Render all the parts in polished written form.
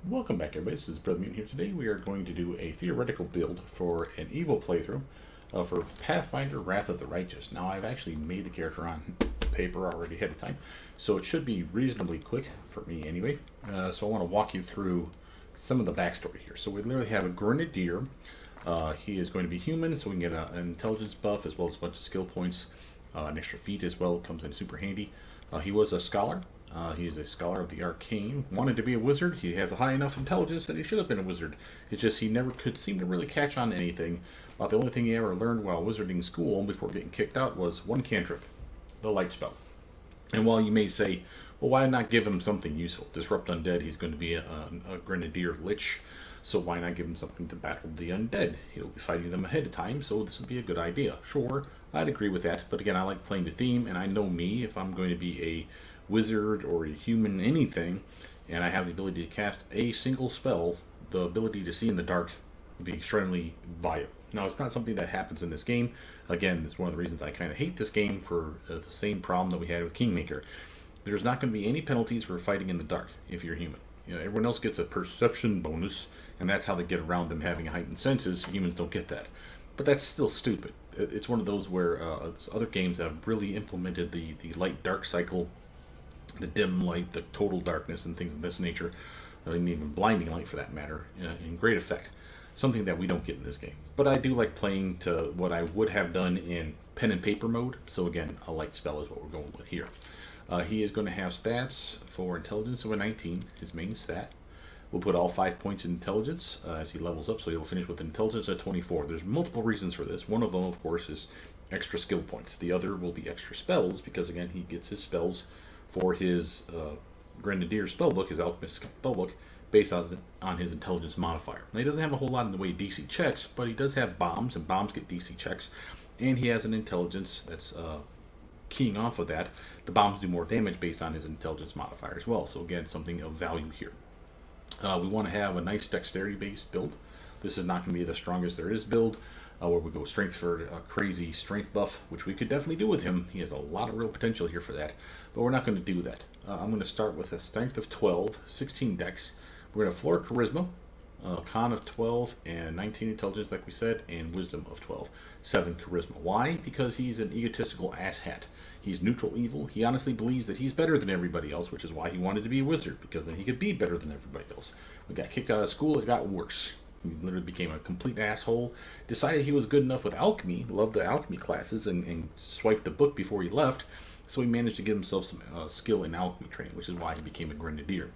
Welcome back, everybody. This is Brother Mutant here. Today we are going to do a theoretical build for an evil playthrough for Pathfinder Wrath of the Righteous. Now, I've actually made the character on paper already ahead of time, so it should be reasonably quick for me anyway. So I want to walk you through some of the backstory here. So we literally have a Grenadier. He is going to be human, so we can get an intelligence buff as well as a bunch of skill points. An extra feat as well comes in super handy. He was a scholar. He is a scholar of the arcane. Wanted to be a wizard. He has a high enough intelligence that he should have been a wizard. It's just he never could seem to really catch on to anything. About the only thing he ever learned while wizarding school before getting kicked out was one cantrip, the light spell. And while you may say, well, why not give him something useful? Disrupt undead, he's going to be a Grenadier Lich, so why not give him something to battle the undead? He'll be fighting them ahead of time, so this would be a good idea. Sure, I'd agree with that, but again, I like playing the theme, and I know me, if I'm going to be a wizard or a human anything, and I have the ability to cast a single spell, the ability to see in the dark would be extremely viable. Now, it's not something that happens in this game. Again, it's one of the reasons I kind of hate this game for the same problem that we had with Kingmaker. There's not going to be any penalties for fighting in the dark if you're human. You know, everyone else gets a perception bonus, and that's how they get around them having heightened senses. Humans don't get that. But that's still stupid. It's one of those where other games have really implemented the light-dark cycle, the dim light, the total darkness, and things of this nature, and even blinding light for that matter, in great effect. Something that we don't get in this game. But I do like playing to what I would have done in pen and paper mode, so again, a light spell is what we're going with here. He is going to have stats for intelligence of a 19, his main stat. We'll put all 5 points in intelligence as he levels up, so he'll finish with intelligence at 24. There's multiple reasons for this. One of them, of course, is extra skill points. The other will be extra spells, because again, he gets his spells for his Grenadier spellbook, his Alchemist spellbook, based on his intelligence modifier. Now, he doesn't have a whole lot in the way of DC checks, but he does have bombs, and bombs get DC checks, and he has an intelligence that's keying off of that. The bombs do more damage based on his intelligence modifier as well, so again, something of value here. We want to have a nice dexterity-based build. This is not going to be the strongest there is build, where we go strength for a crazy strength buff, which we could definitely do with him. He has a lot of real potential here for that, but we're not going to do that. I'm going to start with a strength of 12, 16 dex. We're going to floor charisma, con of 12, and 19 intelligence, like we said, and wisdom of 12, 7 charisma. Why? Because he's an egotistical asshat. He's neutral evil. He honestly believes that he's better than everybody else, which is why he wanted to be a wizard, because then he could be better than everybody else. We got kicked out of school, it got worse. He literally became a complete asshole. Decided he was good enough with alchemy, loved the alchemy classes, and swiped the book before he left. So he managed to get himself some skill in alchemy training, which is why he became a Grenadier.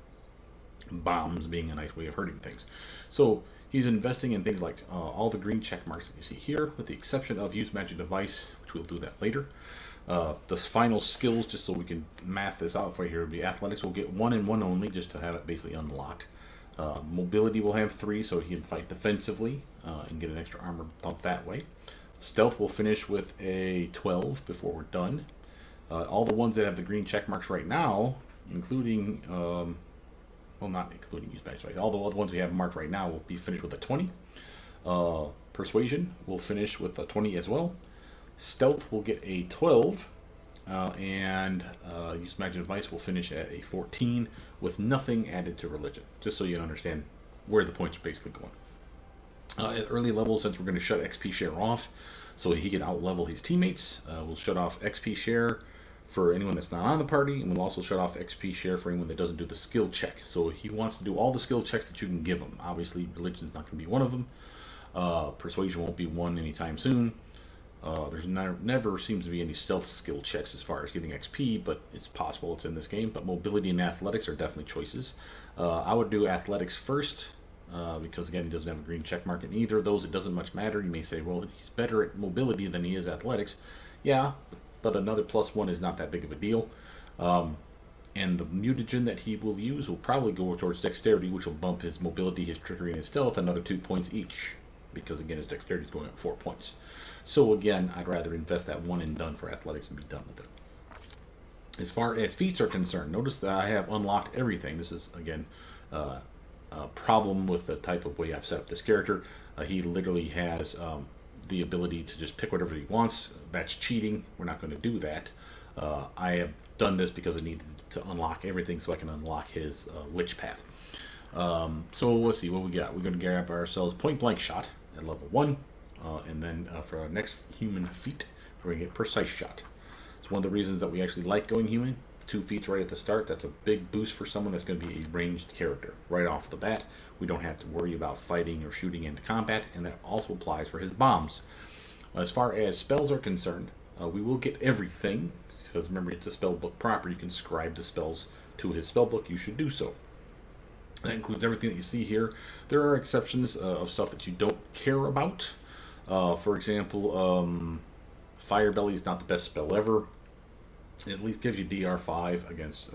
Bombs being a nice way of hurting things. So he's investing in things like all the green check marks that you see here, with the exception of use magic device, which we'll do that later. The final skills, just so we can math this out for you here, would be athletics will get 1 and 1 only, just to have it basically unlocked. Mobility will have 3, so he can fight defensively and get an extra armor bump that way. Stealth will finish with a 12 before we're done. All the ones that have the green check marks right now, including, well, not including use magic, all the other ones we have marked right now will be finished with a 20. Persuasion will finish with a 20 as well. Stealth will get a 12. And use magic device will finish at a 14 with nothing added to religion, just so you understand where the points are basically going. At early levels, since we're going to shut XP share off so he can out-level his teammates, we'll shut off XP share for anyone that's not on the party, and we'll also shut off XP share for anyone that doesn't do the skill check. So he wants to do all the skill checks that you can give him. Obviously, religion's not going to be one of them. Persuasion won't be one anytime soon. There's never seems to be any stealth skill checks as far as getting XP, but it's possible it's in this game. But mobility and athletics are definitely choices. I would do athletics first, because again, he doesn't have a green check mark in either of those. It doesn't much matter. You may say, well, he's better at mobility than he is athletics. Yeah, but another +1 is not that big of a deal. And the mutagen that he will use will probably go towards dexterity, which will bump his mobility, his trickery, and his stealth another 2 points each, because again, his dexterity is going up 4 points. So again, I'd rather invest that 1 and done for athletics and be done with it. As far as feats are concerned, notice that I have unlocked everything. This is, again, a problem with the type of way I've set up this character. He literally has the ability to just pick whatever he wants. That's cheating. We're not going to do that. I have done this because I needed to unlock everything so I can unlock his Lich path. So let's see what we got. We're going to grab ourselves Point Blank Shot at level 1. And then for our next human feat, we're going to get Precise Shot. It's one of the reasons that we actually like going human. 2 feats right at the start. That's a big boost for someone that's going to be a ranged character. Right off the bat, we don't have to worry about fighting or shooting into combat, and that also applies for his bombs. As far as spells are concerned, we will get everything, because remember, it's a spellbook proper. You can scribe the spells to his spellbook. You should do so. That includes everything that you see here. There are exceptions of stuff that you don't care about. For example, Fire Belly is not the best spell ever. It at least gives you DR5 against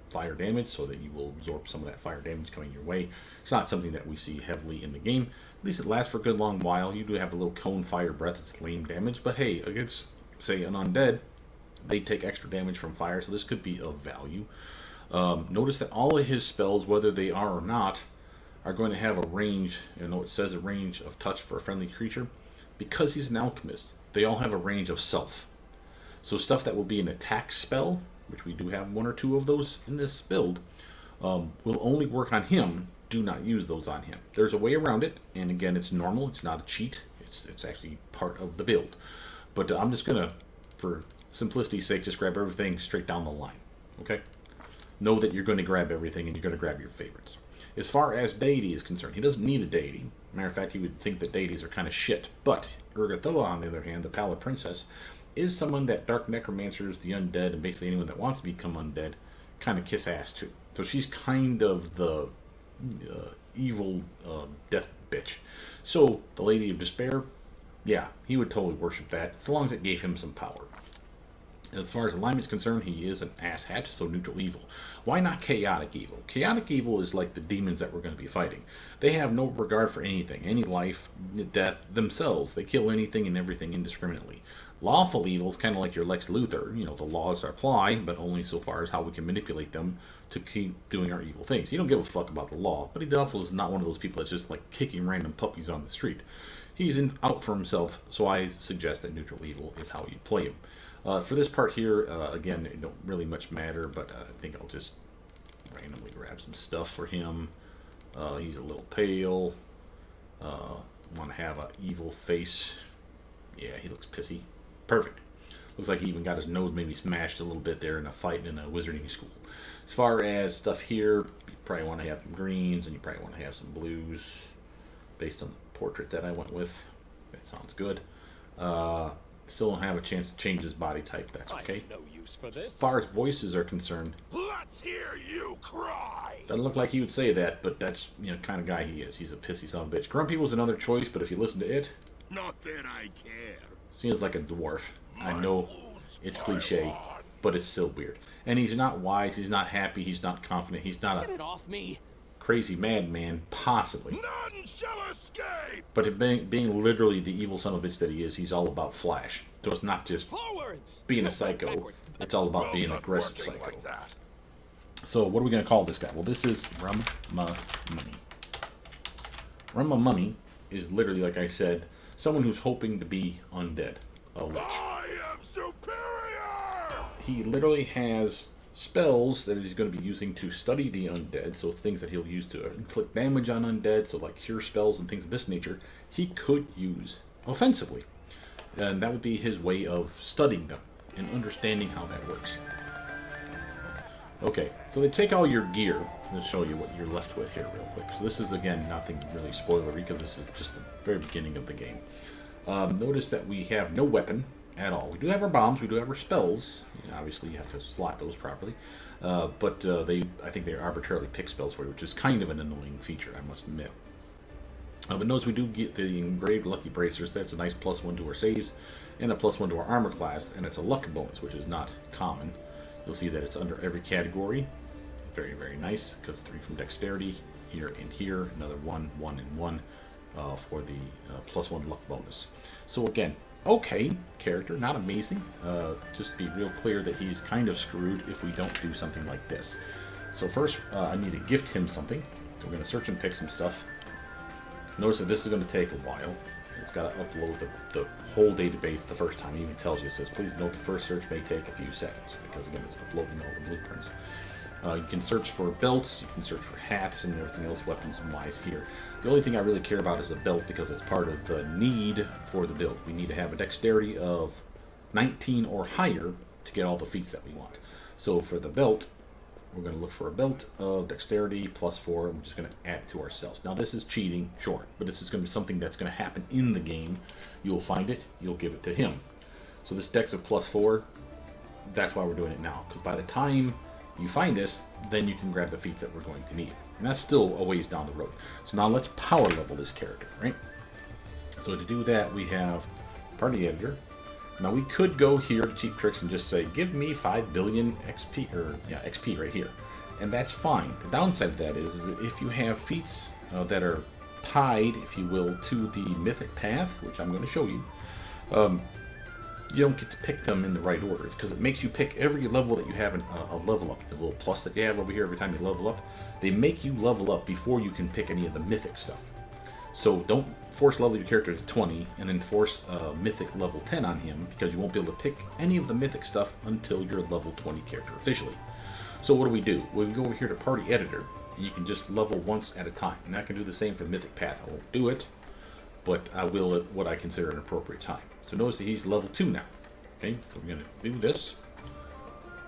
fire damage, so that you will absorb some of that fire damage coming your way. It's not something that we see heavily in the game. At least it lasts for a good long while. You do have a little cone fire breath. It's lame damage, but hey, against, say, an undead, they take extra damage from fire, so this could be of value. Notice that all of his spells, whether they are or not, are going to have a range. You know, it says a range of touch for a friendly creature. Because he's an alchemist, they all have a range of self. So stuff that will be an attack spell, which we do have 1 or 2 of those in this build, will only work on him. Do not use those on him. There's a way around it, and again, it's normal. It's not a cheat. It's actually part of the build. But I'm just going to, for simplicity's sake, just grab everything straight down the line. Okay? Know that you're going to grab everything, and you're going to grab your favorites. As far as deity is concerned, he doesn't need a deity. Matter of fact, he would think that deities are kind of shit. But Urgathoa, on the other hand, the Pallid Princess, is someone that dark necromancers, the undead, and basically anyone that wants to become undead, kind of kiss ass to. So she's kind of the evil death bitch. So the Lady of Despair, yeah, he would totally worship that, as long as it gave him some power. As far as alignment is concerned, he is an asshat, so neutral evil. Why not chaotic evil? Chaotic evil is like the demons that we're going to be fighting. They have no regard for anything, any life, death, themselves. They kill anything and everything indiscriminately. Lawful evil is kind of like your Lex Luthor. You know, the laws apply, but only so far as how we can manipulate them to keep doing our evil things. He don't give a fuck about the law, but he also is not one of those people that's just like kicking random puppies on the street. He's out for himself, so I suggest that neutral evil is how you play him. For this part here, again, it don't really much matter, but I think I'll just randomly grab some stuff for him. He's a little pale. Want to have an evil face. Yeah, he looks pissy. Perfect. Looks like he even got his nose maybe smashed a little bit there in a fight in a wizarding school. As far as stuff here, you probably want to have some greens, and you probably want to have some blues, based on the portrait that I went with. That sounds good. Still don't have a chance to change his body type. That's okay. No use for this. As far as voices are concerned, Let's hear you cry. doesn't look like he would say that, but that's, you know, kind of guy he is. He's a pissy son of a bitch. Grumpy was another choice, but if you listen to it, Not that I care. seems like a dwarf. I know it's cliche, but it's still weird. And he's not wise. He's not happy. He's not confident. He's not Get a it off me. crazy madman, possibly. None shall escape. But being literally the evil son of a bitch that he is, he's all about flash. So it's not just Forwards. being a psycho. Backwards. It's all about being an Not aggressive working psycho. like that. So what are we going to call this guy? Well, this is Mummy. Mummy is literally, like I said, someone who's hoping to be undead. A lich. I am superior. He literally has spells that he's going to be using to study the undead, so things that he'll use to inflict damage on undead, so like cure spells and things of this nature, he could use offensively. And that would be his way of studying them and understanding how that works. Okay, so they take all your gear. Let's show you what you're left with here real quick. So this is, again, nothing really spoilery, because this is just the very beginning of the game. Notice that we have no weapon at all. We do have our bombs, we do have our spells. Obviously, you have to slot those properly. But I think they arbitrarily pick spells for you, which is kind of an annoying feature, I must admit. But notice we do get the engraved Lucky Bracers. That's a nice +1 to our saves, and a +1 to our armor class, and it's a luck bonus, which is not common. You'll see that it's under every category. Very, very nice, because 3 from dexterity, here and here, another 1, 1, and 1 for the +1 luck bonus. So again, okay character, not amazing. Just be real clear that he's kind of screwed if we don't do something like this. So first, I need to gift him something. So we're going to search and pick some stuff. Notice that this is going to take a while. It's got to upload the whole database the first time. It even tells you, it says, please note the first search may take a few seconds, because again, it's uploading all the blueprints. You can search for belts, you can search for hats and everything else, weapons and wise here. The only thing I really care about is a belt because it's part of the need for the build. We need to have a dexterity of 19 or higher to get all the feats that we want. So for the belt, we're going to look for a belt of dexterity +4, and we're just going to add it to ourselves. Now this is cheating, sure, but this is going to be something that's going to happen in the game. You'll find it, you'll give it to him. So this dex of +4, that's why we're doing it now, because by the time you find this, then you can grab the feats that we're going to need. And that's still a ways down the road. So now let's power level this character, right? So to do that, we have party editor. Now we could go here to Cheap Tricks and just say, give me 5 billion XP, or yeah, XP right here. And that's fine. The downside of that is that if you have feats that are tied, if you will, to the Mythic path, which I'm going to show you, you don't get to pick them in the right order, because it makes you pick every level that you have a level up. The little plus that you have over here every time you level up, they make you level up before you can pick any of the Mythic stuff. So don't force level your character to 20 and then force Mythic level 10 on him, because you won't be able to pick any of the Mythic stuff until you're a level 20 character officially. So what do? We go over here to Party Editor, and you can just level once at a time. And I can do the same for Mythic Path. I won't do it, but I will at what I consider an appropriate time. So notice that he's level 2 now. Okay, so we're going to do this.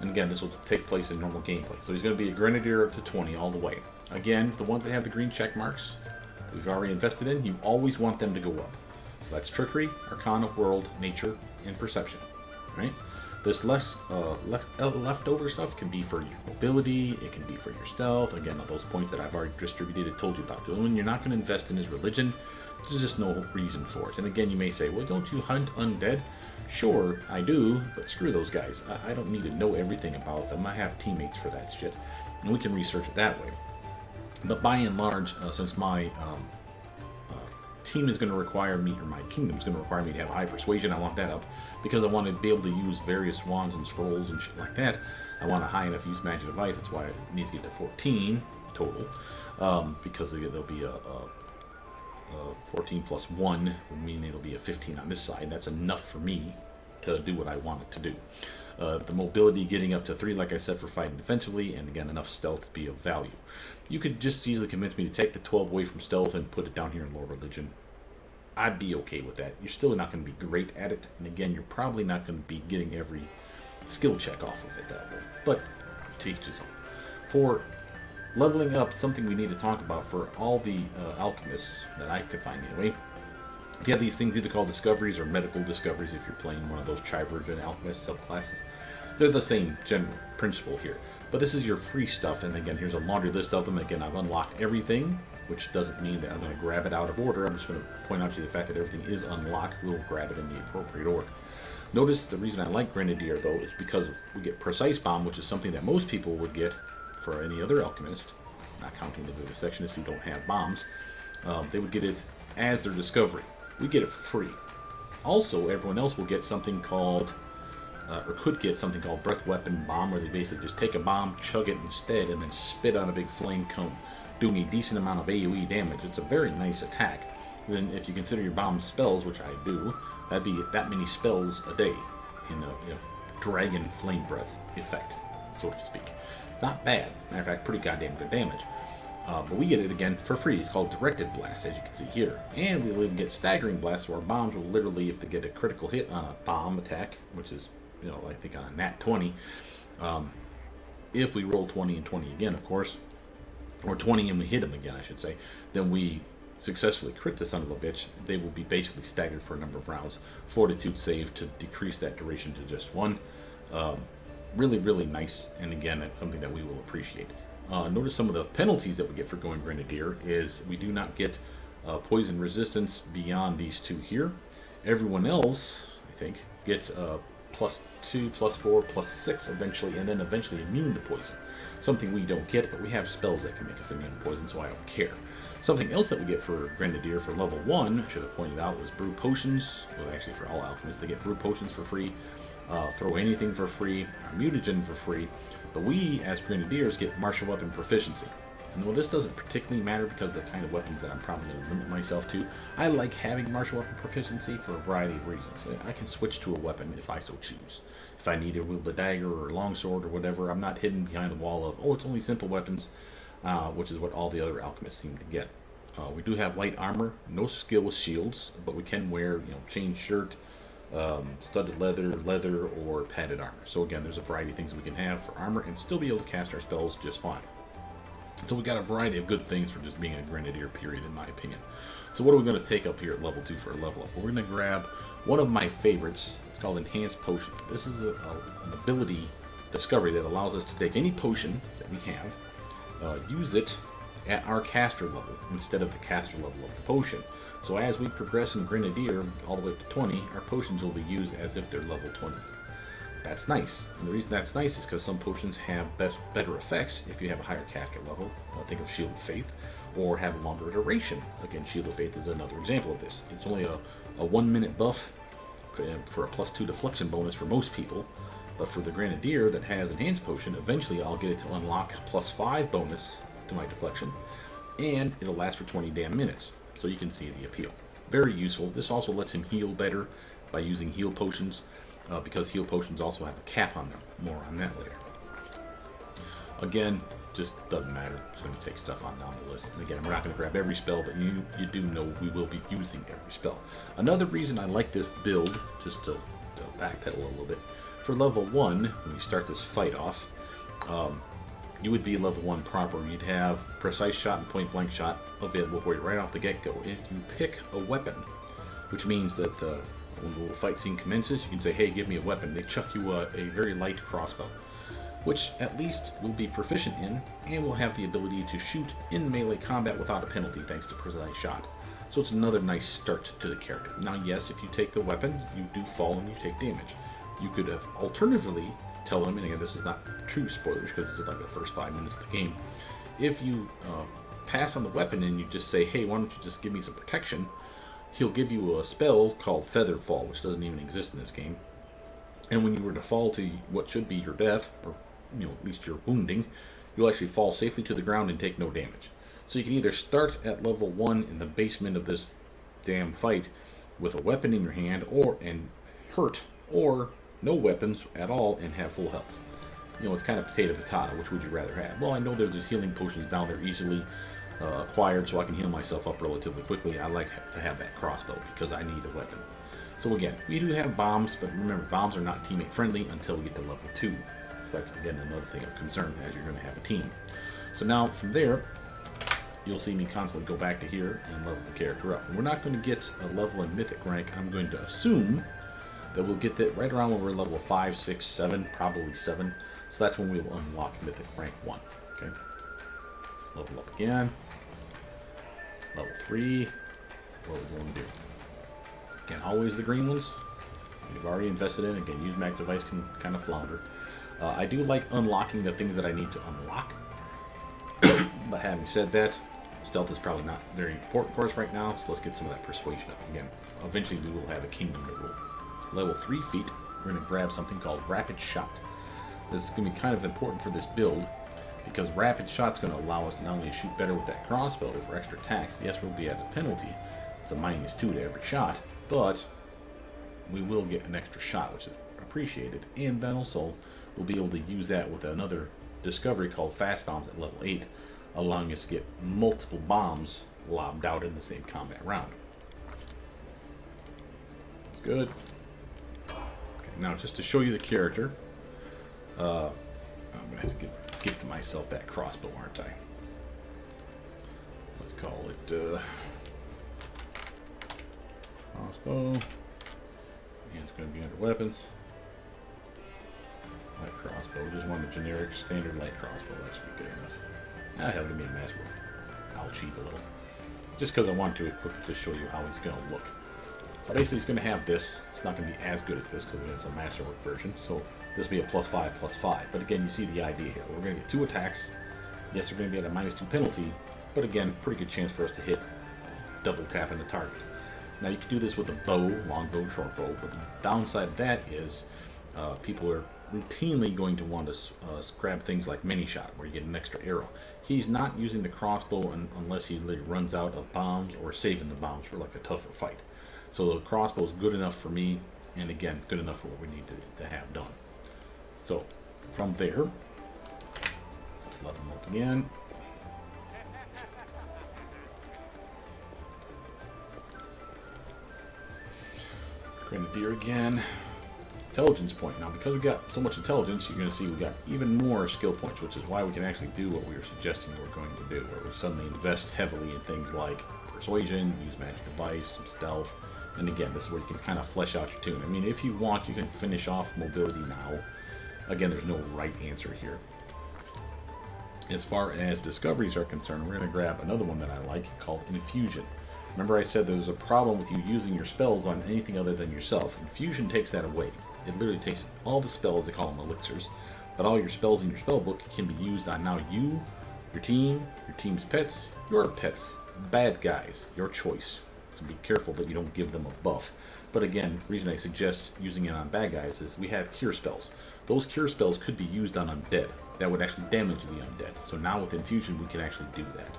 And again, this will take place in normal gameplay. So he's going to be a Grenadier up to 20 all the way. Again, the ones that have the green check marks that we've already invested in, you always want them to go up. So that's Trickery, Arcana, World, Nature, and Perception. Right? This leftover stuff can be for your mobility, it can be for your stealth. Again, all those points that I've already distributed and told you about. The only one you're not going to invest in is religion. There's just no reason for it. And again, you may say, well, don't you hunt undead? Sure, I do, but screw those guys. I don't need to know everything about them. I have teammates for that shit, and we can research it that way. But by and large, since my team is going to require me, or my kingdom is going to require me to have high persuasion, I want that up, because I want to be able to use various wands and scrolls and shit like that. I want a high enough use magic device. That's why it needs to get to 14 total, because there'll be a 14 plus 1 would mean it'll be a 15 on this side. That's enough for me to do what I want it to do. The mobility getting up to 3, like I said, for fighting defensively, and again, enough stealth to be of value. You could just easily convince me to take the 12 away from stealth and put it down here in Lord Religion. I'd be okay with that. You're still not going to be great at it, and again, you're probably not going to be getting every skill check off of it that way, but to each his own. For leveling up, something we need to talk about for all the alchemists that I could find anyway. You have these things either called discoveries or medical discoveries if you're playing one of those Tribergen alchemist subclasses. They're the same general principle here. But this is your free stuff, and again, here's a laundry list of them. Again, I've unlocked everything, which doesn't mean that I'm going to grab it out of order. I'm just going to point out to you the fact that everything is unlocked. We'll grab it in the appropriate order. Notice the reason I like Grenadier, though, is because we get Precise Bomb, which is something that most people would get for any other alchemist, not counting the vivisectionists who don't have bombs. They would get it as their discovery. We get it for free. Also, everyone else will get something called, or could get something called Breath Weapon Bomb, where they basically just take a bomb, chug it instead, and then spit out a big flame cone, doing a decent amount of AoE damage. It's a very nice attack. Then, if you consider your bomb spells, which I do, that'd be that many spells a day in a dragon flame breath effect, so to speak. Not bad. Matter of fact, pretty goddamn good damage. But we get it again for free. It's called Directed Blast, as you can see here. And we'll even get Staggering Blast, so our bombs will literally, if they get a critical hit on a bomb attack, which is, I think on a nat 20, if we roll 20 and 20 again, of course, or 20 and we hit them again, I should say, then we successfully crit the son of a bitch. They will be basically staggered for a number of rounds. Fortitude save to decrease that duration to just 1. Really, really nice, and again, something that we will appreciate. Notice some of the penalties that we get for going Grenadier is we do not get poison resistance beyond these 2 here. Everyone else, I think, gets +2, +4, +6 eventually, and then eventually immune to poison. Something we don't get, but we have spells that can make us immune to poison, so I don't care. Something else that we get for Grenadier for level 1, I should have pointed out, was Brew Potions. Well, actually for all alchemists, they get Brew Potions for free. Throw Anything for free, Mutagen for free, but we, as Grenadiers, get Martial Weapon Proficiency. And while this doesn't particularly matter because of the kind of weapons that I'm probably going to limit myself to, I like having martial weapon proficiency for a variety of reasons. I can switch to a weapon if I so choose. If I need to wield a dagger or a longsword or whatever, I'm not hidden behind the wall of, oh, it's only simple weapons, which is what all the other alchemists seem to get. We do have light armor, no skill with shields, but we can wear, chain shirt, studded leather, or padded armor. So again, there's a variety of things we can have for armor and still be able to cast our spells just fine. So we got a variety of good things for just being a Grenadier, period, in my opinion. So what are we going to take up here at level 2 for a level up? Well, we're going to grab one of my favorites. It's called Enhanced Potion. This is an ability discovery that allows us to take any potion that we have, use it at our caster level instead of the caster level of the potion. So as we progress in Grenadier all the way up to 20, our potions will be used as if they're level 20. That's nice. And the reason that's nice is because some potions have better effects if you have a higher caster level. Think of Shield of Faith, or have a longer duration. Again, Shield of Faith is another example of this. It's only a 1 minute buff for a +2 deflection bonus for most people. But for the Grenadier that has Enhanced Potion, eventually I'll get it to unlock +5 bonus to my deflection, and it'll last for 20 damn minutes. So you can see the appeal. Very useful. This also lets him heal better by using heal potions, because heal potions also have a cap on them. More on that later. Again, just doesn't matter. It's going to take stuff on down the list. And again, we're not going to grab every spell, but you do know we will be using every spell. Another reason I like this build, just to backpedal a little bit, for level 1, when you start this fight off, you would be level 1 proper. You'd have precise shot and point blank shot available for you right off the get-go. If you pick a weapon, which means that when the little fight scene commences, you can say, hey, give me a weapon. They chuck you a very light crossbow, which at least we'll be proficient in, and we'll have the ability to shoot in melee combat without a penalty thanks to precise shot. So it's another nice start to the character. Now, yes, if you take the weapon, you do fall and you take damage. You could have alternatively tell him, and again, this is not true spoilers because it's like the first 5 minutes of the game. If you pass on the weapon and you just say, hey, why don't you just give me some protection, he'll give you a spell called Feather Fall, which doesn't even exist in this game. And when you were to fall to what should be your death, or at least your wounding, you'll actually fall safely to the ground and take no damage. So you can either start at level 1 in the basement of this damn fight with a weapon in your hand, and hurt, or no weapons at all and have full health. It's kind of potato. Which would you rather have? Well, I know there's these healing potions down there easily acquired, so I can heal myself up relatively quickly. I like to have that crossbow because I need a weapon. So again, we do have bombs, but remember, bombs are not teammate friendly until we get to level 2. That's again another thing of concern as you're going to have a team. So now from there, you'll see me constantly go back to here and level the character up. And we're not going to get a level in Mythic rank. I'm going to assume that we'll get that right around when we're level 5, 6, 7, probably 7. So that's when we will unlock Mythic rank 1. Okay. Level up again. Level 3. What are we going to do? Again, always the green ones. We've already invested in. Again, use mag device can kind of flounder. I do like unlocking the things that I need to unlock. But having said that, stealth is probably not very important for us right now. So let's get some of that persuasion up. Again, eventually we will have a kingdom to rule. Level 3 feat, we're going to grab something called Rapid Shot. This is going to be kind of important for this build because Rapid Shot is going to allow us to not only shoot better with that crossbow for extra attacks. Yes, we'll be at a penalty. It's a -2 to every shot, but we will get an extra shot, which is appreciated. And then also, we'll be able to use that with another discovery called Fast Bombs at level 8, allowing us to get multiple bombs lobbed out in the same combat round. That's good. Now, just to show you the character, I'm going to have to gift myself that crossbow, aren't I? Let's call it crossbow. And it's going to be under weapons. Light crossbow. Just want a generic, standard light crossbow. That should be good enough. Hell, give me a master. I'll cheat a little. Just because I want to equip it to show you how he's going to look. So basically, it's going to have this. It's not going to be as good as this because it's a masterwork version. So this will be a +5/+5. But again, you see the idea here. We're going to get 2 attacks. Yes, we're going to be at a -2 penalty. But again, pretty good chance for us to hit double tapping the target. Now you can do this with a bow, long bow, short bow. But the downside of that is people are routinely going to want to grab things like mini shot, where you get an extra arrow. He's not using the crossbow unless he literally runs out of bombs or saving the bombs for like a tougher fight. So the crossbow is good enough for me, and again, good enough for what we need to have done. So from there, let's level him up again. Grenadier again. Intelligence point. Now, because we got so much intelligence, you're going to see we got even more skill points, which is why we can actually do what we were suggesting we're going to do, where we suddenly invest heavily in things like persuasion, use magic device, some stealth, and again, this is where you can kind of flesh out your tune. I mean, if you want, you can finish off mobility now. Again, there's no right answer here. As far as discoveries are concerned, we're going to grab another one that I like called Infusion. Remember I said there's a problem with you using your spells on anything other than yourself. Infusion takes that away. It literally takes all the spells, they call them elixirs, but all your spells in your spell book can be used on now you, your team's pets, your pets, bad guys, your choice. So be careful that you don't give them a buff. But again, the reason I suggest using it on bad guys is we have cure spells. Those cure spells could be used on undead. That would actually damage the undead. So now with Infusion, we can actually do that.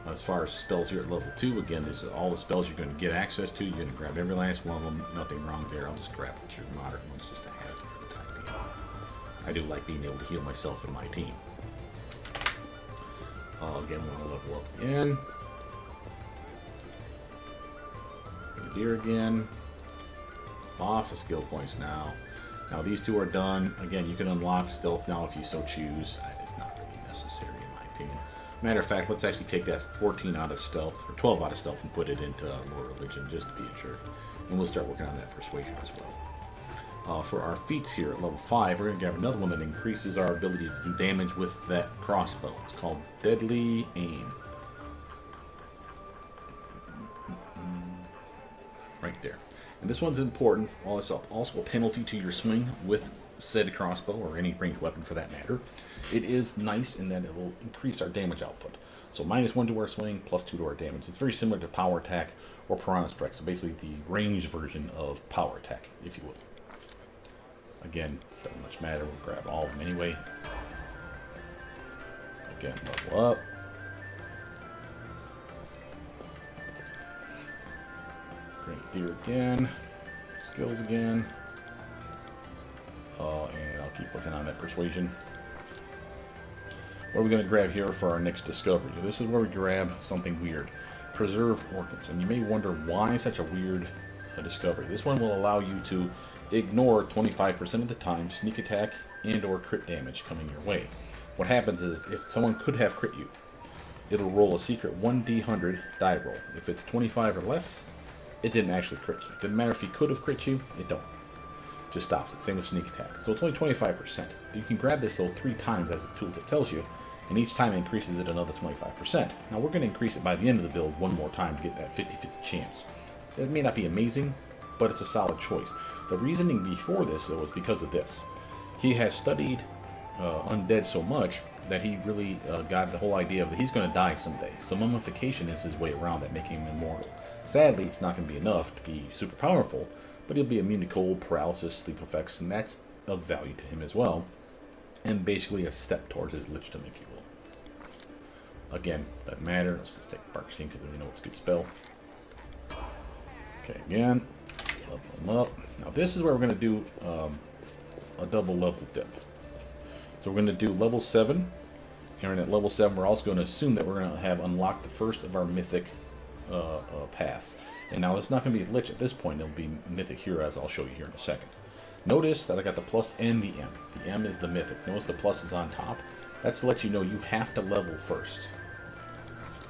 As far as spells here at level 2, again, this is all the spells you're going to get access to. You're going to grab every last one of them. Nothing wrong there. I'll just grab the Cure Moderate ones just to have it for the time being. I do like being able to heal myself and my team. Again, we want to level up again. Grenadier again. Lots of skill points now. Now these two are done. Again, you can unlock stealth now if you so choose. It's not really necessary in my opinion. Matter of fact, let's actually take that 14 out of stealth, or 12 out of stealth, and put it into Lore Religion, just to be sure. And we'll start working on that persuasion as well. For our feats here at level 5, we're going to grab another one that increases our ability to do damage with that crossbow. It's called Deadly Aim. Right there. And this one's important. Well, it's also a penalty to your swing with said crossbow, or any ranged weapon for that matter. It is nice in that it will increase our damage output. So -1 to our swing, +2 to our damage. It's very similar to Power Attack or Piranha Strike. So basically the ranged version of Power Attack, if you would. Again, doesn't much matter. We'll grab all of them anyway. Again, level up. Grenadier again. Skills again. And I'll keep working on that persuasion. What are we going to grab here for our next discovery? This is where we grab something weird. Preserve organs. And you may wonder why such a weird discovery. This one will allow you to ignore 25% of the time sneak attack and or crit damage coming your way. What happens is if someone could have crit you, it'll roll a secret 1d100 die roll. If it's 25 or less, it didn't actually crit you. Didn't matter if he could have crit you, it don't. Just stops it. Same with sneak attack. So it's only 25%. You can grab this though 3 times as the tooltip tells you, and each time it increases it another 25%. Now we're going to increase it by the end of the build one more time to get that 50-50 chance. It may not be amazing, but it's a solid choice. The reasoning before this though is because of this. He has studied undead so much that he really got the whole idea of that he's going to die someday. So mummification is his way around that, making him immortal. Sadly, it's not going to be enough to be super powerful, but he'll be immune to cold, paralysis, sleep effects, and that's of value to him as well. And basically a step towards his lichdom, if you will. Again, doesn't matter. Let's just take Bark Skin because we know it's a good spell. Okay, again, level him up. Now this is where we're going to do a double level dip. So we're going to do level 7, and at level 7 we're also going to assume that we're going to have unlocked the first of our Mythic paths. And now it's not going to be Lich at this point, it'll be Mythic Hero, as I'll show you here in a second. Notice that I got the plus and the M. The M is the Mythic. Notice the plus is on top. That's to let you know you have to level first.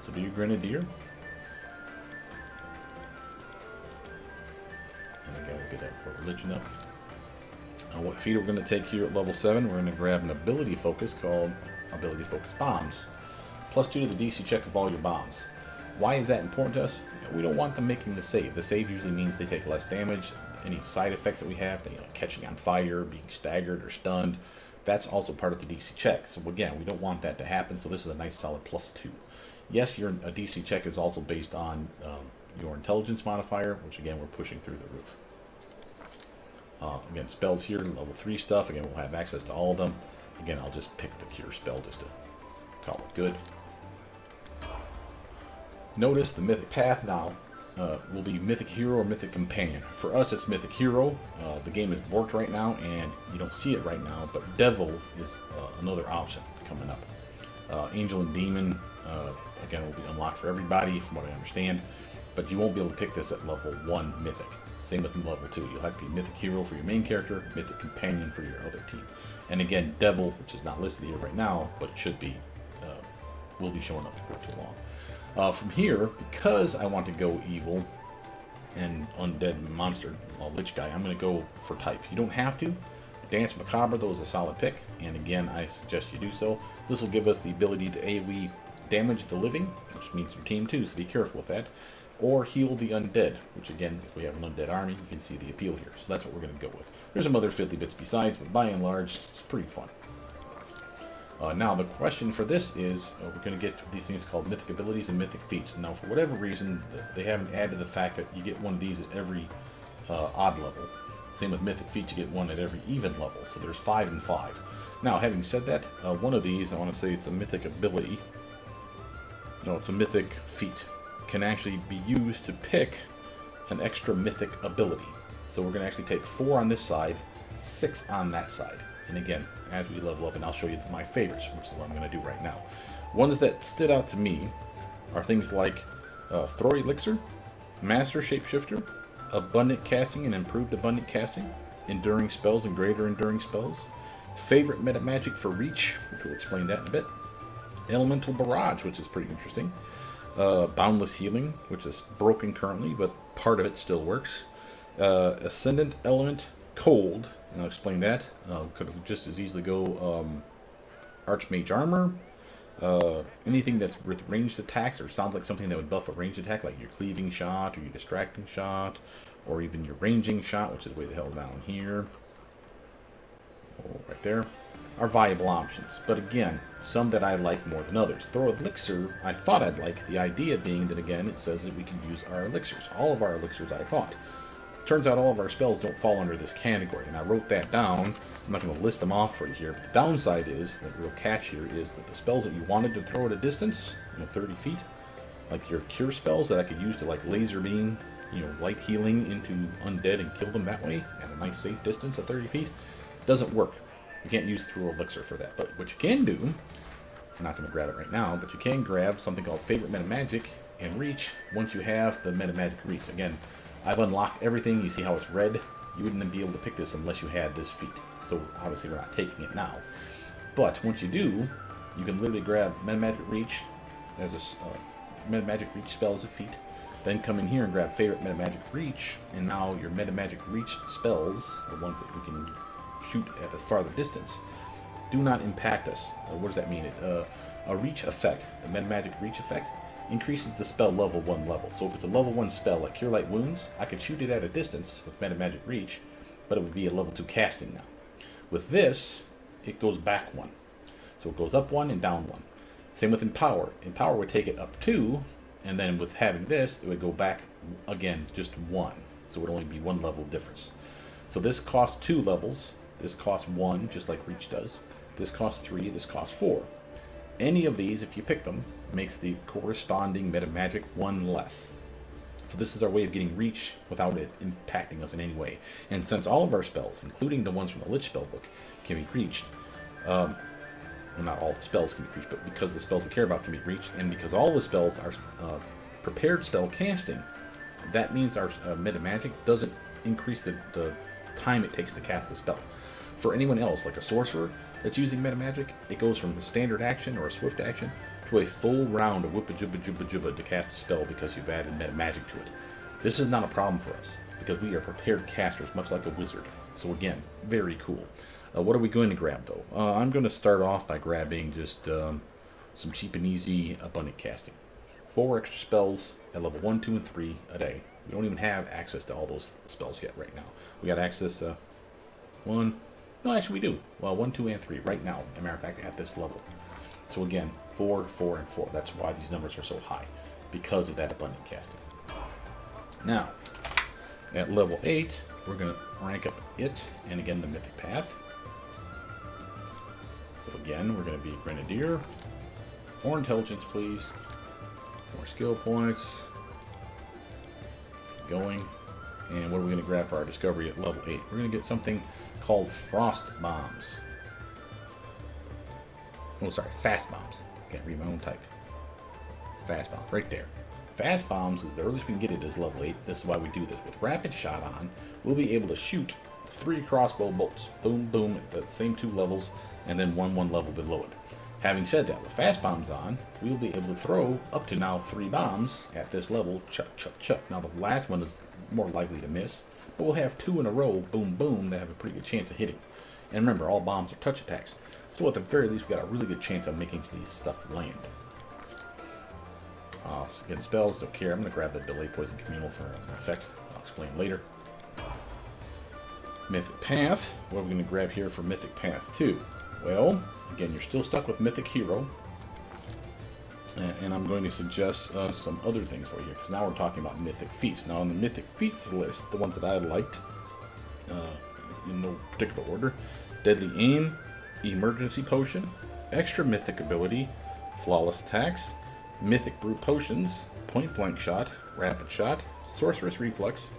So do your Grenadier. And again, we'll get that religion up. Now what feat we're going to take here at level 7, we're going to grab an ability focus called Ability Focus Bombs. +2 to the DC check of all your bombs. Why is that important to us? We don't want them making the save. The save usually means they take less damage. Any side effects that we have, catching on fire, being staggered or stunned, that's also part of the DC check. So again, we don't want that to happen, so this is a nice solid +2. Yes, your DC check is also based on your intelligence modifier, which again, we're pushing through the roof. Again, spells here, level 3 stuff. Again, we'll have access to all of them. Again, I'll just pick the cure spell just to call it good. Notice the Mythic path now will be Mythic Hero or Mythic Companion. For us, it's Mythic Hero. The game is borked right now, and you don't see it right now, but Devil is another option coming up. Angel and Demon, again, will be unlocked for everybody, from what I understand, but you won't be able to pick this at level 1 Mythic. Same with level 2. You'll have to be Mythic Hero for your main character, Mythic Companion for your other team. And again, Devil, which is not listed here right now, but it should be, will be showing up before too long. From here, because I want to go evil and undead monster, lich guy, I'm going to go for type. You don't have to. Dance Macabre, though, is a solid pick, and again, I suggest you do so. This will give us the ability to AoE damage the living, which means your team too, so be careful with that. Or heal the undead, which again, if we have an undead army, you can see the appeal here. So that's what we're going to go with. There's some other fiddly bits besides, but by and large, it's pretty fun. Now, the question for this is, we're going to get these things called Mythic Abilities and Mythic Feats. Now, for whatever reason, they haven't added the fact that you get one of these at every odd level. Same with Mythic Feats, you get one at every even level. So there's 5 and 5. Now, having said that, one of these, I want to say it's a Mythic Ability. No, it's a Mythic Feat. Can actually be used to pick an extra Mythic ability. So we're going to actually take 4 on this side, 6 on that side. And again, as we level up, and I'll show you my favorites, which is what I'm going to do right now. Ones that stood out to me are things like Throw Elixir, Master Shapeshifter, Abundant Casting and Improved Abundant Casting, Enduring Spells and Greater Enduring Spells, Favorite Meta Magic for Reach, which we'll explain that in a bit, Elemental Barrage, which is pretty interesting, Boundless Healing, which is broken currently, but part of it still works, Ascendant Element Cold, and I'll explain that. Could just as easily go Archmage Armor, anything that's with ranged attacks or sounds like something that would buff a ranged attack, like your Cleaving Shot or your Distracting Shot, or even your Ranging Shot, which is way the hell down here. Oh, right there. Are viable options. But again, some that I like more than others. Throw Elixir, I thought I'd like, the idea being that, again, it says that we can use our elixirs. All of our elixirs, I thought. Turns out all of our spells don't fall under this category, and I wrote that down. I'm not going to list them off for you here, but the downside is, the real catch here is that the spells that you wanted to throw at a distance, 30 feet, like your cure spells that I could use to like laser beam, light healing into undead and kill them that way at a nice safe distance at 30 feet, doesn't work. You can't use Throw Elixir for that. But what you can do, I'm not going to grab it right now, but you can grab something called Favorite Meta Magic and Reach once you have the Meta Magic Reach. Again, I've unlocked everything. You see how it's red? You wouldn't be able to pick this unless you had this feat. So obviously we're not taking it now. But once you do, you can literally grab Meta Magic Reach as a Meta Magic Reach spell as a feat. Then come in here and grab Favorite Meta Magic Reach, and now your Meta Magic Reach spells, the ones that we can shoot at a farther distance, do not impact us. What does that mean? A reach effect, the Meta Magic Reach effect, increases the spell level 1 level. So if it's a level 1 spell like Cure Light Wounds, I could shoot it at a distance with Meta Magic Reach, but it would be a level 2 casting now. With this, it goes back 1. So it goes up 1 and down 1. Same with Empower. Empower would take it up 2, and then with having this, it would go back again just 1. So it would only be 1 level difference. So this costs 2 levels. This costs 1, just like Reach does. This costs 3, this costs 4. Any of these, if you pick them, makes the corresponding Meta Magic 1 less. So this is our way of getting Reach without it impacting us in any way. And since all of our spells, including the ones from the Lich Spellbook, can be reached, well, not all the spells can be reached, but because the spells we care about can be reached, and because all the spells are prepared spell casting, that means our Meta Magic doesn't increase the time it takes to cast the spell. For anyone else, like a sorcerer that's using Meta Magic, it goes from a standard action or a swift action to a full round of Whoopa Jubba Jubba Jubba to cast a spell because you've added Meta Magic to it. This is not a problem for us because we are prepared casters, much like a wizard. So again, very cool. What are we going to grab though? I'm going to start off by grabbing just some cheap and easy abundant casting. 4 extra spells at level 1, 2, and 3 a day. We don't even have access to all those spells yet right now. We got access to 1. No, actually we do. Well, 1, 2, and 3 right now. As a matter of fact, at this level. So again, 4, 4, and 4. That's why these numbers are so high, because of that abundant casting. Now, at level 8, we're going to rank up it, and again the Mythic Path. So again, we're going to be Grenadier. More intelligence, please. More skill points. Keep going. And what are we going to grab for our discovery at level 8? We're going to get something called Frost Bombs. Oh, sorry, Fast Bombs. Can't read my own type. Fast Bombs, right there. Fast Bombs is the earliest we can get it is level 8. This is why we do this. With Rapid Shot on, we'll be able to shoot 3 crossbow bolts. Boom, boom, at the same 2 levels, and then one level below it. Having said that, with Fast Bombs on, we'll be able to throw up to now 3 bombs at this level. Chuck, chuck, chuck. Now the last one is more likely to miss, but we'll have 2 in a row, boom, boom, that have a pretty good chance of hitting. And remember, all bombs are touch attacks. So at the very least, we got a really good chance of making these stuff land. So again, spells, don't care. I'm going to grab the Delay Poison Communal for an effect. I'll explain later. Mythic Path. What are we going to grab here for Mythic Path 2? Well, again, you're still stuck with Mythic Hero. And I'm going to suggest some other things for you, because now we're talking about Mythic Feats. Now on the Mythic Feats list, the ones that I liked, in no particular order, Deadly Aim, Emergency Potion, Extra Mythic Ability, Flawless Attacks, Mythic Brew Potions, Point Blank Shot, Rapid Shot, Sorceress Reflex,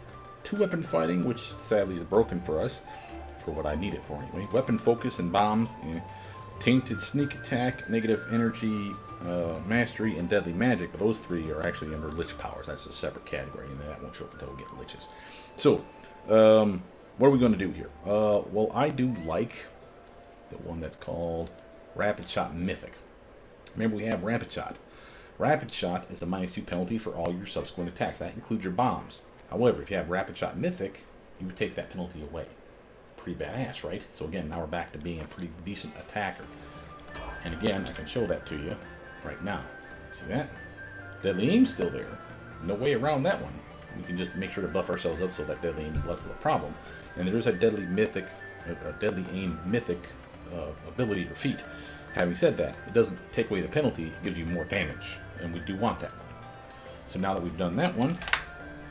2-Weapon Fighting, which sadly is broken for us, for what I need it for anyway, Weapon Focus and Bombs, Tainted Sneak Attack, Negative Energy, Mastery, and Deadly Magic, but those 3 are actually under Lich Powers. That's a separate category, and that won't show up until we get Liches. So, what are we going to do here? Well, I do like the one that's called Rapid Shot Mythic. Remember, we have Rapid Shot. Rapid Shot is a -2 penalty for all your subsequent attacks. That includes your bombs. However, if you have Rapid Shot Mythic, you would take that penalty away. Pretty badass, right? So again, now we're back to being a pretty decent attacker. And again, I can show that to you right now. See that? Deadly Aim's still there. No way around that one. We can just make sure to buff ourselves up so that Deadly Aim is less of a problem. And there is a Deadly Aim Mythic ability or feat. Having said that, it doesn't take away the penalty, it gives you more damage. And we do want that one. So now that we've done that one,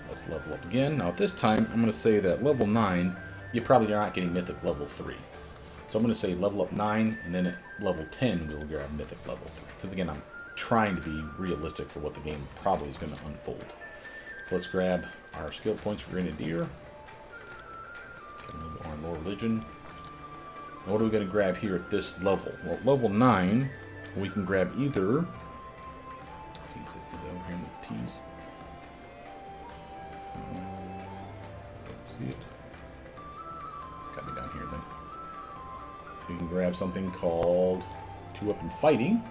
let's level up again. Now at this time, I'm going to say that level 9, you probably are not getting Mythic level 3. So I'm going to say level up 9, and then at level 10, we'll grab Mythic level 3. Because again, I'm trying to be realistic for what the game probably is going to unfold. So let's grab our skill points for Grenadier. Get a little bit more religion. Now what are we going to grab here at this level? Well, at level 9, we can grab either... Let's see, is it over here in the T's? Don't see it. Got me down here then. You can grab something called 2-Weapon Fighting,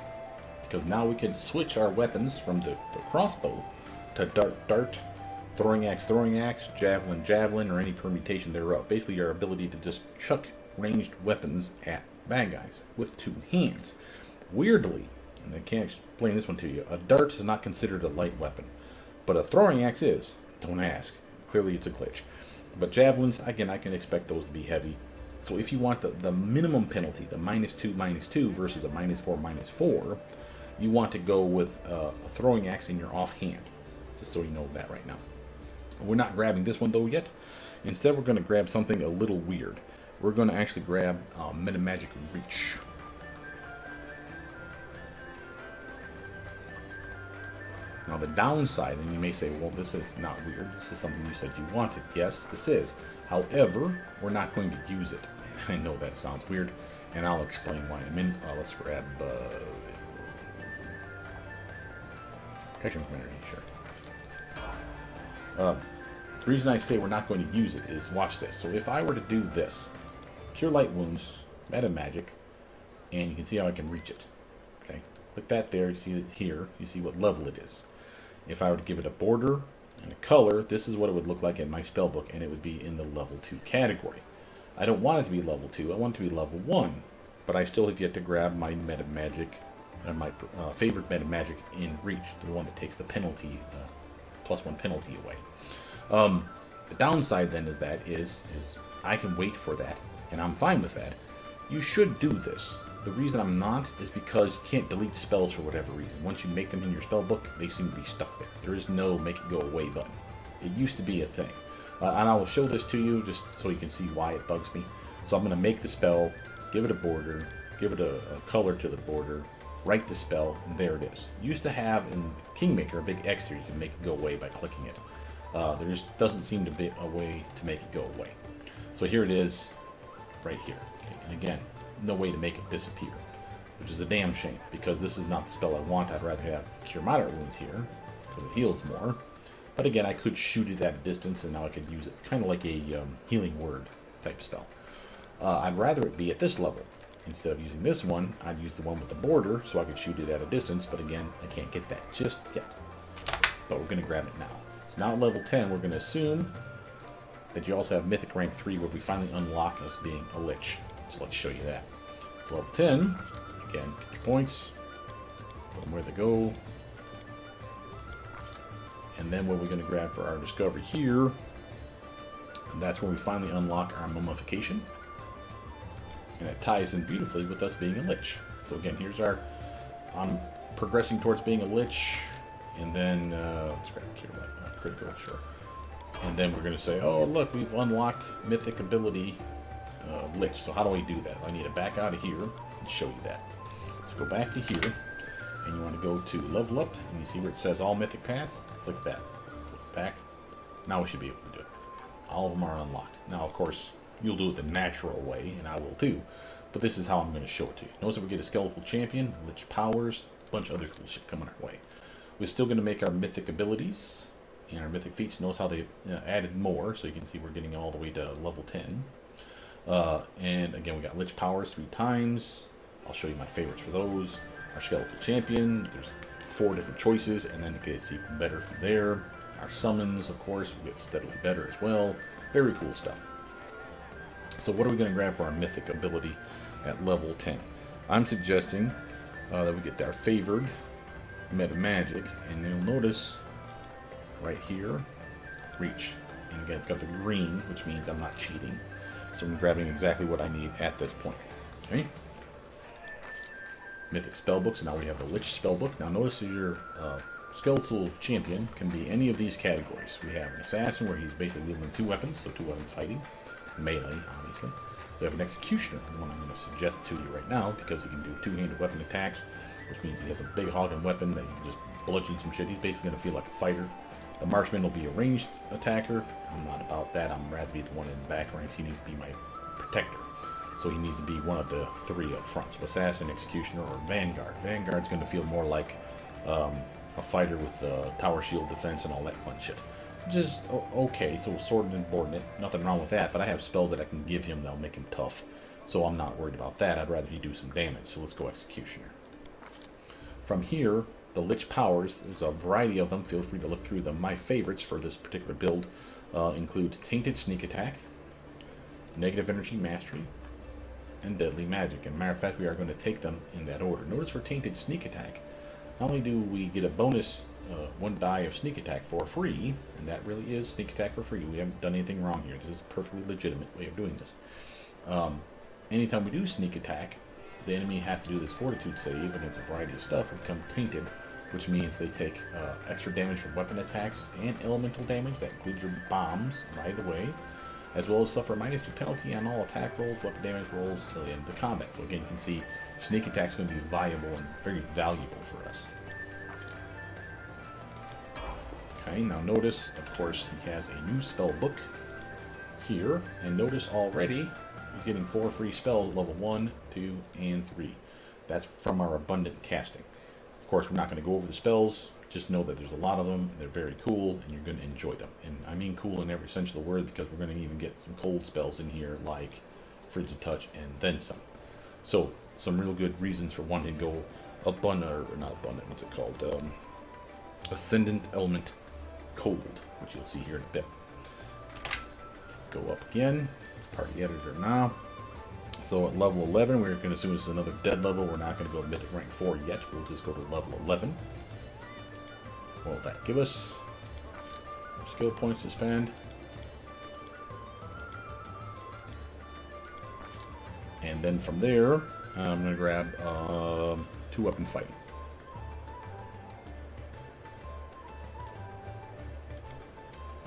because now we can switch our weapons from the crossbow to dart, throwing axe, javelin, or any permutation thereof. Basically, your ability to just chuck ranged weapons at bad guys with 2 hands. Weirdly, and I can't explain this one to you, a dart is not considered a light weapon, but a throwing axe is. Don't ask. Clearly, it's a glitch. But javelins, again, I can expect those to be heavy. So if you want the minimum penalty, the -2 versus a -4, you want to go with a throwing axe in your offhand. Just so you know that right now. We're not grabbing this one though yet. Instead, we're going to grab something a little weird. We're going to actually grab Metamagic Reach. Now the downside, and you may say, well, this is not weird. This is something you said you wanted. Yes, this is. However, we're not going to use it. I know that sounds weird, and I'll explain why in a minute. Let's grab Protection from Energy, sure. The reason I say we're not going to use it is, watch this. So if I were to do this, Cure Light Wounds, Meta Magic, and you can see how I can reach it. Okay, click that there, you see it here, you see what level it is. If I were to give it a border and a color, this is what it would look like in my spellbook, and it would be in the level 2 category. I don't want it to be level 2, I want it to be level 1, but I still have yet to grab my Meta Magic, my favorite Meta Magic in Reach, the one that takes the penalty, +1 penalty away. The downside then of that is I can wait for that, and I'm fine with that. You should do this. The reason I'm not is because you can't delete spells for whatever reason. Once you make them in your spell book, they seem to be stuck there. There is no make it go away button. It used to be a thing. And I will show this to you just so you can see why it bugs me. So I'm going to make the spell, give it a border, give it a color to the border, write the spell, and there it is. Used to have in Kingmaker a big X here, you can make it go away by clicking it. There just doesn't seem to be a way to make it go away. So here it is, right here. Okay, and again, no way to make it disappear, which is a damn shame, because this is not the spell I want. I'd rather have Cure Moderate Wounds here, because it heals more. But again, I could shoot it at a distance, and now I could use it kind of like a healing word type spell. I'd rather it be at this level. Instead of using this one, I'd use the one with the border, so I could shoot it at a distance, but again, I can't get that just yet. But we're going to grab it now. So now at level 10, we're going to assume that you also have Mythic rank 3, where we finally unlock us being a Lich. So let's show you that. So level 10, again, get your points, put them where they go. And then what we're going to grab for our discovery here, and that's where we finally unlock our mummification. And it ties in beautifully with us being a Lich. So again, here's our, I'm progressing towards being a Lich, and then, let's grab critical, sure. And then we're going to say, oh look, we've unlocked Mythic ability Lich. So how do we do that? I need to back out of here and show you that. So go back to here, and you want to go to level up, and you see where it says all Mythic paths? Click that. Goes back. Now we should be able to do it. All of them are unlocked. Now, of course, you'll do it the natural way, and I will too. But this is how I'm going to show it to you. Notice that we get a Skeletal Champion, Lich Powers, a bunch of other cool shit coming our way. We're still going to make our Mythic abilities and our Mythic Feats. Notice how they added more, so you can see we're getting all the way to level 10. And again, we got Lich Powers 3 times. I'll show you my favorites for those. Our Skeletal Champion, there's 4 different choices, and then it gets even better from there. Our summons, of course, will get steadily better as well. Very cool stuff. So what are we going to grab for our Mythic ability at level 10? I'm suggesting that we get our favored Meta Magic, and you'll notice right here, Reach. And again, it's got the green, which means I'm not cheating. So I'm grabbing exactly what I need at this point. Okay? Mythic Spellbooks, and now we have the Lich Spellbook. Now notice that your Skeletal Champion can be any of these categories. We have an Assassin, where he's basically wielding 2 weapons, so 2 weapons fighting. Melee, obviously. We have an Executioner, the one I'm going to suggest to you right now, because he can do 2-handed weapon attacks, which means he has a big hogging weapon that you can just bludgeon some shit. He's basically going to feel like a fighter. The Marksman will be a ranged attacker. I'm not about that. I'm rather be the one in the back ranks. He needs to be my protector. So he needs to be one of the 3 up front. So Assassin, Executioner, or Vanguard. Vanguard's going to feel more like a fighter with tower shield defense and all that fun shit. Just okay, so sword and subordinate, nothing wrong with that, but I have spells that I can give him that'll make him tough, so I'm not worried about that. I'd rather he do some damage, so let's go Executioner. From here, the Lich Powers, there's a variety of them, feel free to look through them. My favorites for this particular build include Tainted Sneak Attack, Negative Energy Mastery, and Deadly Magic. And matter of fact, we are going to take them in that order. Notice for Tainted Sneak Attack, not only do we get a bonus 1 die of Sneak Attack for free, and that really is Sneak Attack for free. We haven't done anything wrong here. This is a perfectly legitimate way of doing this. Anytime we do Sneak Attack, the enemy has to do this Fortitude save against a variety of stuff and become tainted, which means they take extra damage from weapon attacks and elemental damage. That includes your bombs, by the way, as well as suffer -2 penalty on all attack rolls, weapon damage rolls till the end of the combat. So again, you can see Sneak Attack is going to be viable and very valuable for us. Okay, now notice, of course, he has a new spell book here, and notice already he's getting 4 free spells at level 1, 2, and 3. That's from our abundant casting. Of course, we're not going to go over the spells, just know that there's a lot of them, they're very cool, and you're going to enjoy them. And I mean cool in every sense of the word, because we're going to even get some cold spells in here, like Frigid Touch and then some. So, some real good reasons for wanting to go abundant, or not abundant, what's it called? Ascendant Element Cold, which you'll see here in a bit. Go up again. It's part of the editor now. So at level 11, we're going to assume it's another dead level. We're not going to go Mythic rank 4 yet. We'll just go to level 11. What will that give us? Skill points to spend. And then from there, I'm going to grab 2 weapon fighting.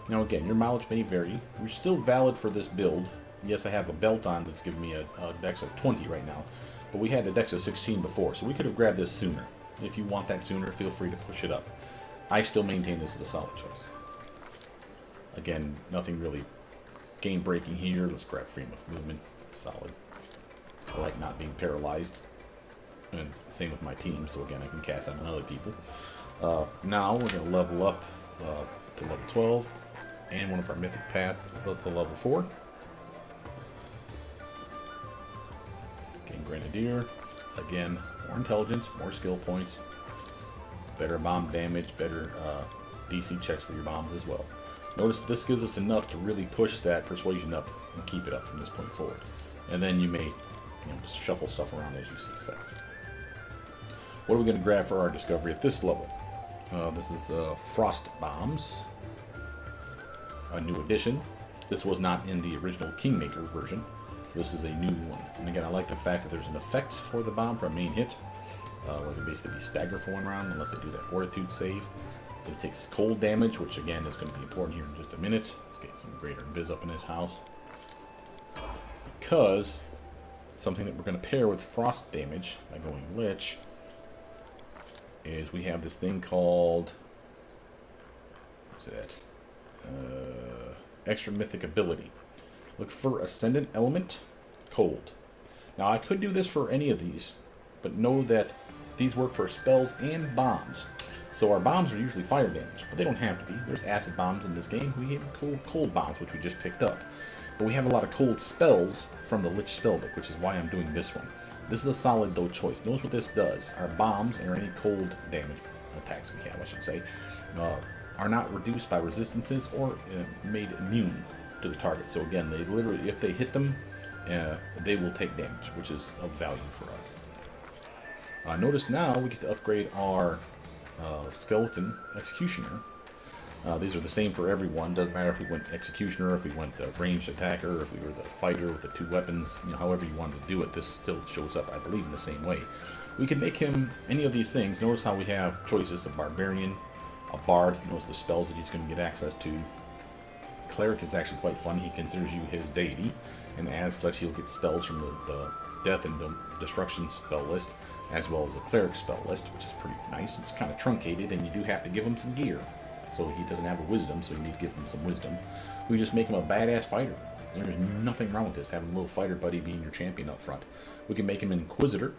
Now again, your mileage may vary. We're still valid for this build. Yes, I have a belt on that's giving me a dex of 20 right now. But we had a dex of 16 before, so we could have grabbed this sooner. If you want that sooner, feel free to push it up. I still maintain this as a solid choice. Again, nothing really game-breaking here. Let's grab freedom of movement. Solid. I like not being paralyzed. And same with my team, so again, I can cast out on other people. Now, we're going to level up to level 12. And one of our Mythic path to level 4. Gain Grenadier. Again, more intelligence, more skill points. Better bomb damage, better DC checks for your bombs as well. Notice this gives us enough to really push that persuasion up and keep it up from this point forward. And then you may shuffle stuff around as you see fit. What are we going to grab for our discovery at this level? This is Frost Bombs. A new addition. This was not in the original Kingmaker version. So this is a new one. And again, I like the fact that there's an effect for the bomb for a main hit. Where they basically stagger for one round unless they do that fortitude save. It takes cold damage, which again is going to be important here in just a minute. Let's get some greater invis up in his house. Because something that we're going to pair with frost damage by going Lich is we have this thing called, what's that? Extra mythic ability. Look for Ascendant Element, Cold. Now I could do this for any of these, but know that these work for spells and bombs. So our bombs are usually fire damage, but they don't have to be. There's acid bombs in this game. We have cold bombs, which we just picked up. But we have a lot of cold spells from the Lich spellbook, which is why I'm doing this one. This is a solid, though, choice. Notice what this does. Our bombs, or any cold damage attacks we have, I should say, are not reduced by resistances or made immune to the target. So again, they literally, if they hit them, they will take damage, which is of value for us. Notice now we get to upgrade our Skeleton Executioner. These are the same for everyone. Doesn't matter if we went Executioner, if we went Ranged Attacker, if we were the Fighter with the 2 weapons. However you wanted to do it, this still shows up, I believe, in the same way. We can make him any of these things. Notice how we have choices: a Barbarian, a Bard. Notice the spells that he's going to get access to. Cleric is actually quite fun. He considers you his deity, and as such, he'll get spells from the Death and Destruction spell list, as well as a Cleric spell list, which is pretty nice. It's kind of truncated, and you do have to give him some gear. So he doesn't have a wisdom, so you need to give him some wisdom. We just make him a badass fighter. There's nothing wrong with this, having a little fighter buddy being your champion up front. We can make him an Inquisitor,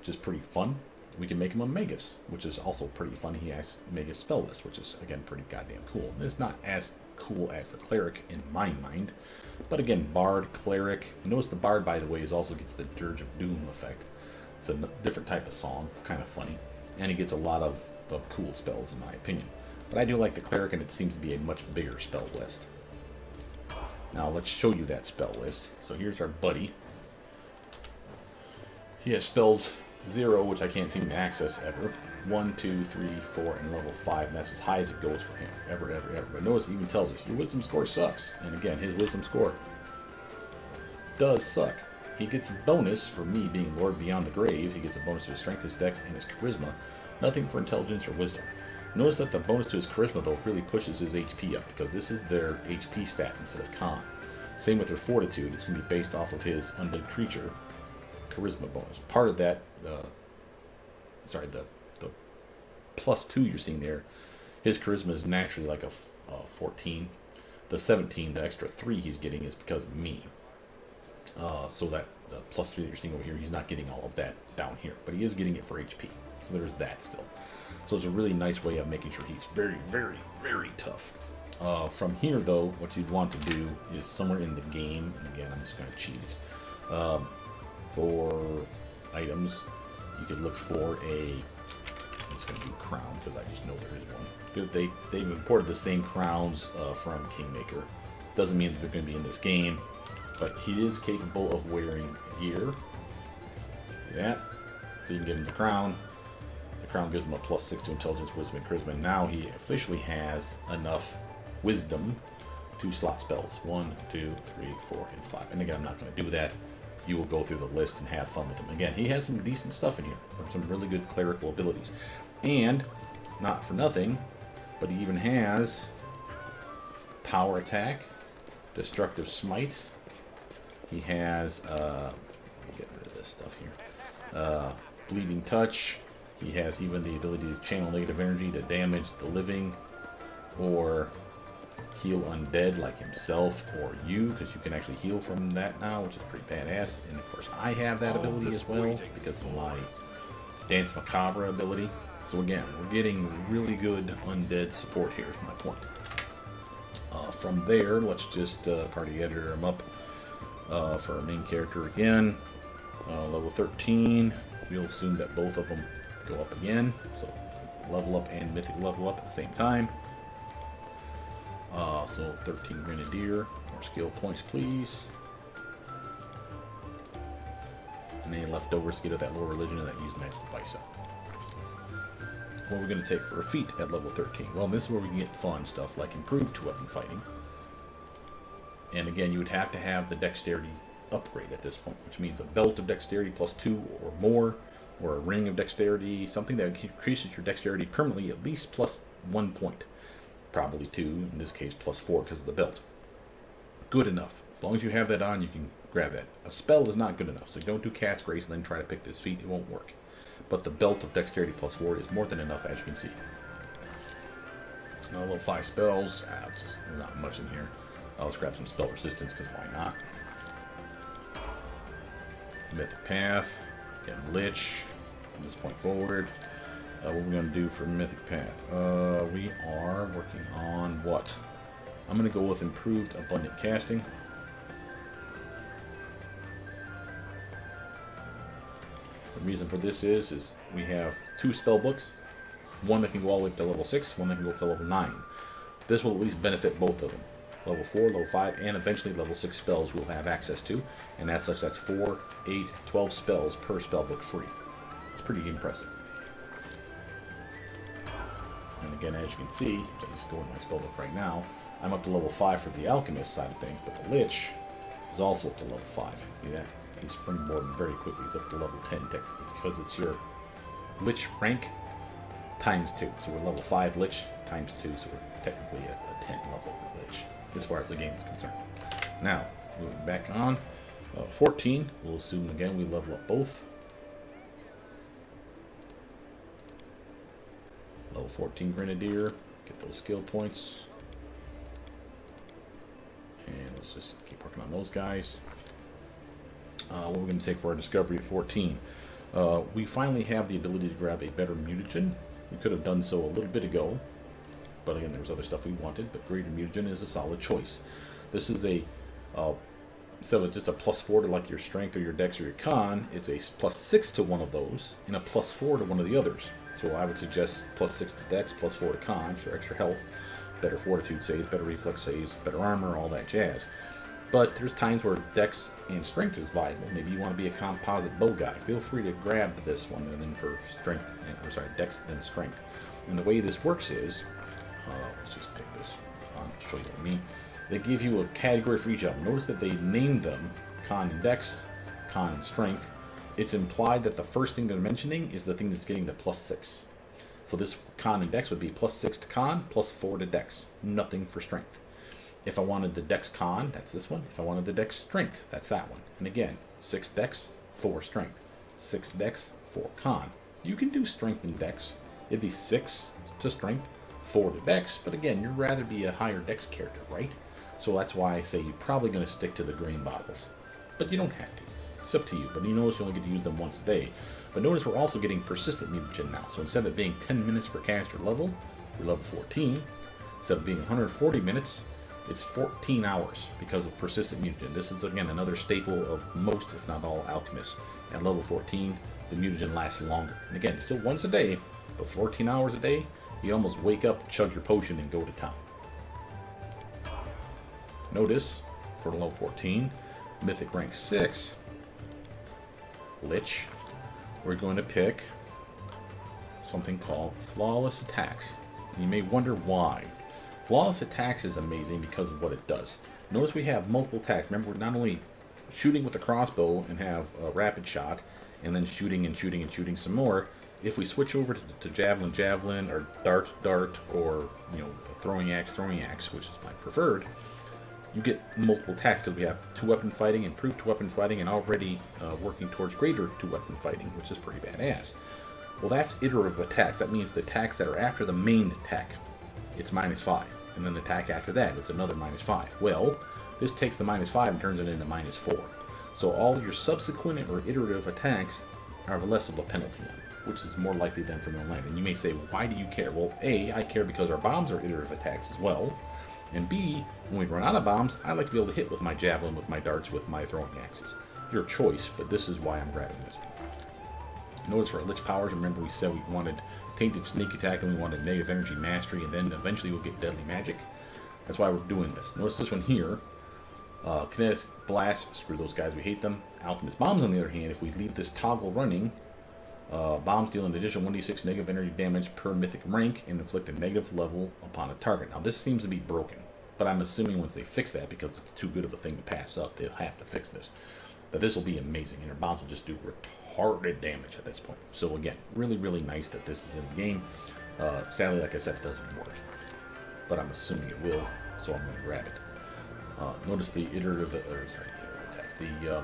which is pretty fun. We can make him a Magus, which is also pretty fun. He has Magus spell list, which is, again, pretty goddamn cool. It's not as cool as the Cleric in my mind. But again, Bard, Cleric. Notice the Bard, by the way, also gets the Dirge of Doom effect. It's a different type of song, kind of funny. And he gets a lot of cool spells, in my opinion. But I do like the Cleric, and it seems to be a much bigger spell list. Now, let's show you that spell list. So here's our buddy. He has spells 0, which I can't seem to access ever. 1, 2, 3, 4, and level 5, and that's as high as it goes for him. Ever. But notice it even tells us, your wisdom score sucks. And again, his wisdom score does suck. He gets a bonus for me being Lord Beyond the Grave. He gets a bonus to his strength, his dex, and his charisma. Nothing for intelligence or wisdom. Notice that the bonus to his charisma, though, really pushes his HP up, because this is their HP stat instead of con. Same with their fortitude. It's going to be based off of his undead creature charisma bonus. Part of that, the +2 you're seeing there, his charisma is naturally like a 14. The 17, the extra 3 he's getting is because of me. So that the +3 that you're seeing over here, he's not getting all of that down here, but he is getting it for HP. So there's that still. So it's a really nice way of making sure he's very, very, very tough. From here, though, what you'd want to do is somewhere in the game, and again, I'm just going to cheat, for items, you could look for I'm just going to do crown, because I just know there is one. They've imported the same crowns from Kingmaker. Doesn't mean that they're going to be in this game, but he is capable of wearing gear. See that? So you can give him the crown. The crown gives him a +6 to intelligence, wisdom, and charisma. Now he officially has enough wisdom to slot spells. 1, 2, 3, 4, and 5. And again, I'm not going to do that. You will go through the list and have fun with him. Again, he has some decent stuff in here. Some really good clerical abilities. And, not for nothing, but he even has Power Attack, Destructive Smite. He has, let me get rid of this stuff here. Bleeding Touch. He has even the ability to channel negative energy to damage the living or heal undead like himself or you, because you can actually heal from that now, which is pretty badass. And of course I have that ability as well because of my Dance Macabre ability. So again, we're getting really good undead support here, is my point. From there, let's just party editor him up for our main character again. Level 13. We'll assume that both of them go up again. So level up and mythic level up at the same time. So 13 Grenadier. More skill points, please. And any leftovers to get at that lower religion and that use magic device up. What are we going to take for a feat at level 13? Well, this is where we can get fun stuff like improved two-weapon fighting. And again, you would have to have the dexterity upgrade at this point, which means a belt of dexterity plus 2 or more, or a ring of dexterity, something that increases your dexterity permanently at least plus 1 point. Probably 2, in this case plus 4 because of the belt. Good enough. As long as you have that on, you can grab that. A spell is not good enough, so don't do Cat's Grace and then try to pick this feat. It won't work. But the belt of dexterity plus 4 is more than enough, as you can see. Now, level 5 spells. Just not much in here. Let's grab some spell resistance, because why not? Mythic Path. Again, Lich. From this point forward. What are we going to do for Mythic Path? We are working on what? I'm going to go with Improved Abundant Casting. The reason for this is we have 2 spell books. One that can go all the way up to level 6, one that can go up to level 9. This will at least benefit both of them. Level 4, level 5, and eventually level 6 spells we'll have access to. And as such, that's 4, 8, 12 spells per spell book free. It's pretty impressive. And again, as you can see, I just go in my spellbook right now, I'm up to level 5 for the Alchemist side of things, but the Lich is also up to level 5. See that? He's springboarding very quickly. He's up to level 10 technically, because it's your Lich rank times 2. So we're level 5 Lich times 2, so we're technically at a 10 level Lich, as far as the game is concerned. Now, moving back on, 14, we'll assume again we level up both. Level 14 Grenadier, get those skill points. And let's just keep working on those guys. What we're going to take for our discovery at 14. We finally have the ability to grab a better mutagen. We could have done so a little bit ago, but again, there was other stuff we wanted, but greater mutagen is a solid choice. This is a, so it's just a +4 to like your strength or your dex or your con. It's a +6 to one of those, and a +4 to one of the others. So I would suggest +6 to dex, +4 to con for extra health, better fortitude saves, better reflex saves, better armor, all that jazz. But there's times where dex and strength is viable. Maybe you want to be a composite bow guy. Feel free to grab this one, and then for strength, or sorry, dex then strength. And the way this works is, let's just pick this on, show you what I mean. They give you a category for each of them. Notice that they named them con and dex, con and strength. It's implied that the first thing they're mentioning is the thing that's getting the +6. So this con and dex would be +6 to con, +4 to dex. Nothing for strength. If I wanted the dex con, that's this one. If I wanted the dex strength, that's that one. And again, 6 dex, 4 strength. 6 dex, 4 con. You can do strength and dex. It'd be 6 to strength, 4 to dex. But again, you'd rather be a higher dex character, right? So that's why I say you're probably going to stick to the green bottles. But you don't have to. It's up to you. But you notice you only get to use them once a day. But notice we're also getting persistent mutagen now. So instead of it being 10 minutes per caster level, we're level 14. Instead of being 140 minutes, it's 14 hours because of persistent mutagen. This is, again, another staple of most, if not all, alchemists. At level 14, the mutagen lasts longer. And again, still once a day, but 14 hours a day, you almost wake up, chug your potion, and go to town. Notice, for level 14, Mythic rank 6, Lich, we're going to pick something called Flawless Attacks. And you may wonder why. Flawless Attacks is amazing because of what it does. Notice we have multiple attacks. Remember, we're not only shooting with the crossbow and have a rapid shot, and then shooting and shooting and shooting some more. If we switch over to javelin, javelin, or dart, dart, or throwing axe, which is my preferred, you get multiple attacks because we have 2-weapon fighting, improved 2-weapon fighting, and already working towards greater 2-weapon fighting, which is pretty badass. Well, that's iterative attacks. That means the attacks that are after the main attack, it's -5, and then the attack after that, it's another -5. Well, this takes the -5 and turns it into -4. So all your subsequent or iterative attacks are less of a penalty on, which is more likely than from the land. And you may say, well, why do you care? Well, A, I care because our bombs are iterative attacks as well. And B, when we run out of bombs, I like to be able to hit with my javelin, with my darts, with my throwing axes. Your choice, but this is why I'm grabbing this one. Notice for our Lich Powers, remember we said we wanted Tainted Sneak Attack, and we wanted Negative Energy Mastery, and then eventually we'll get Deadly Magic. That's why we're doing this. Notice this one here. Kinetic Blast, screw those guys, we hate them. Alchemist Bombs, on the other hand, if we leave this toggle running, bombs deal an additional 1d6 negative energy damage per mythic rank and inflict a negative level upon a target. Now this seems to be broken, but I'm assuming once they fix that, because it's too good of a thing to pass up, they'll have to fix this. But this will be amazing, and our bombs will just do retarded damage at this point. So again, really, really nice that this is in the game. Sadly, like I said, it doesn't work, but I'm assuming it will, so I'm going to grab it. Notice the iterative attacks, the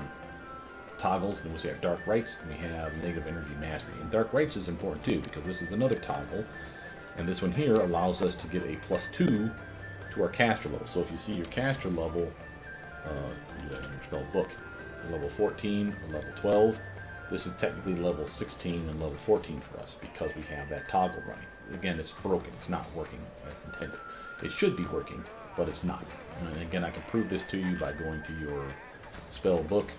toggles. Then we have Dark Rights, and we have Negative Energy Mastery. And Dark Rights is important too, because this is another toggle, and this one here allows us to get a +2 to our caster level. So if you see your caster level, do that in your spell book, level 14 and level 12, this is technically level 16 and level 14 for us because we have that toggle running. Again, it's broken, it's not working as intended. It should be working, but it's not. And again, I can prove this to you by going to your spell book.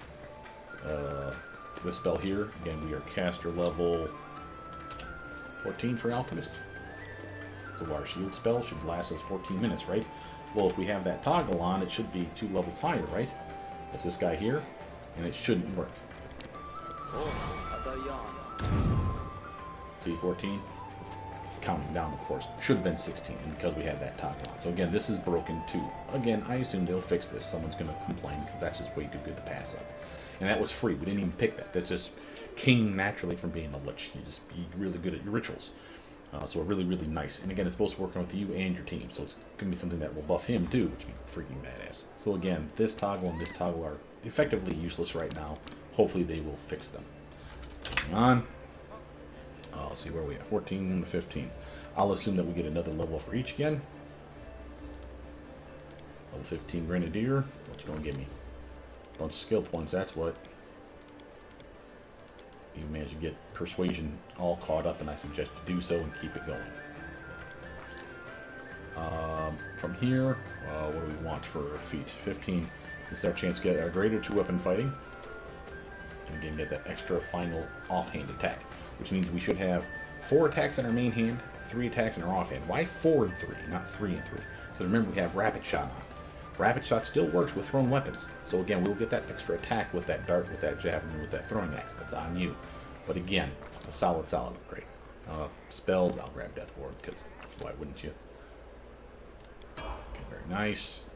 This spell here, again, we are caster level 14 for Alchemist. So our shield spell should last us 14 minutes, right? Well, if we have that toggle on, it should be 2 levels higher, right? That's this guy here, and it shouldn't work. See, 14? Counting down, of course. Should have been 16 because we had that toggle on. So again, this is broken too. Again, I assume they'll fix this. Someone's going to complain because that's just way too good to pass up. And that was free. We didn't even pick that. That just came naturally from being a Lich. You just be really good at your rituals. So really, really nice. And again, it's supposed to work with you and your team. So it's going to be something that will buff him too, which would be freaking badass. So again, this toggle and this toggle are effectively useless right now. Hopefully they will fix them. Hang on. Let's see where we at. 14 to 15. I'll assume that we get another level for each again. Level 15 Grenadier. What you gonna give me? Bunch of skill points, that's what. You managed to get Persuasion all caught up, and I suggest you do so and keep it going. From here, what do we want for Feats? 15. This is our chance to get our greater 2-weapon fighting. And again, get that extra final offhand attack, which means we should have 4 attacks in our main hand, 3 attacks in our offhand. Why 4 and 3, not 3 and 3? Because remember, we have Rapid Shot on. Rapid Shot still works with thrown weapons. So again, we'll get that extra attack with that dart, with that javelin, with that throwing axe. That's on you. But again, a solid upgrade. Spells, I'll grab Death Ward, because why wouldn't you? Okay, very nice.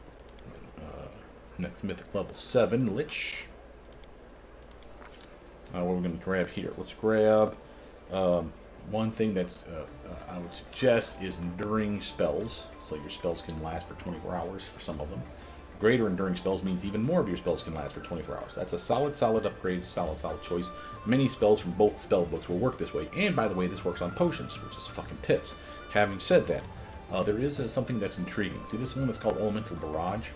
Next Mythic level 7, Lich. What are we going to grab here? Let's grab one thing that's I would suggest is enduring spells. So your spells can last for 24 hours for some of them. Greater enduring spells means even more of your spells can last for 24 hours. That's a solid upgrade, solid choice. Many spells from both spell books will work this way. And by the way, this works on potions, which is fucking tits. Having said that, there is something that's intriguing. See this one that's called Elemental Barrage?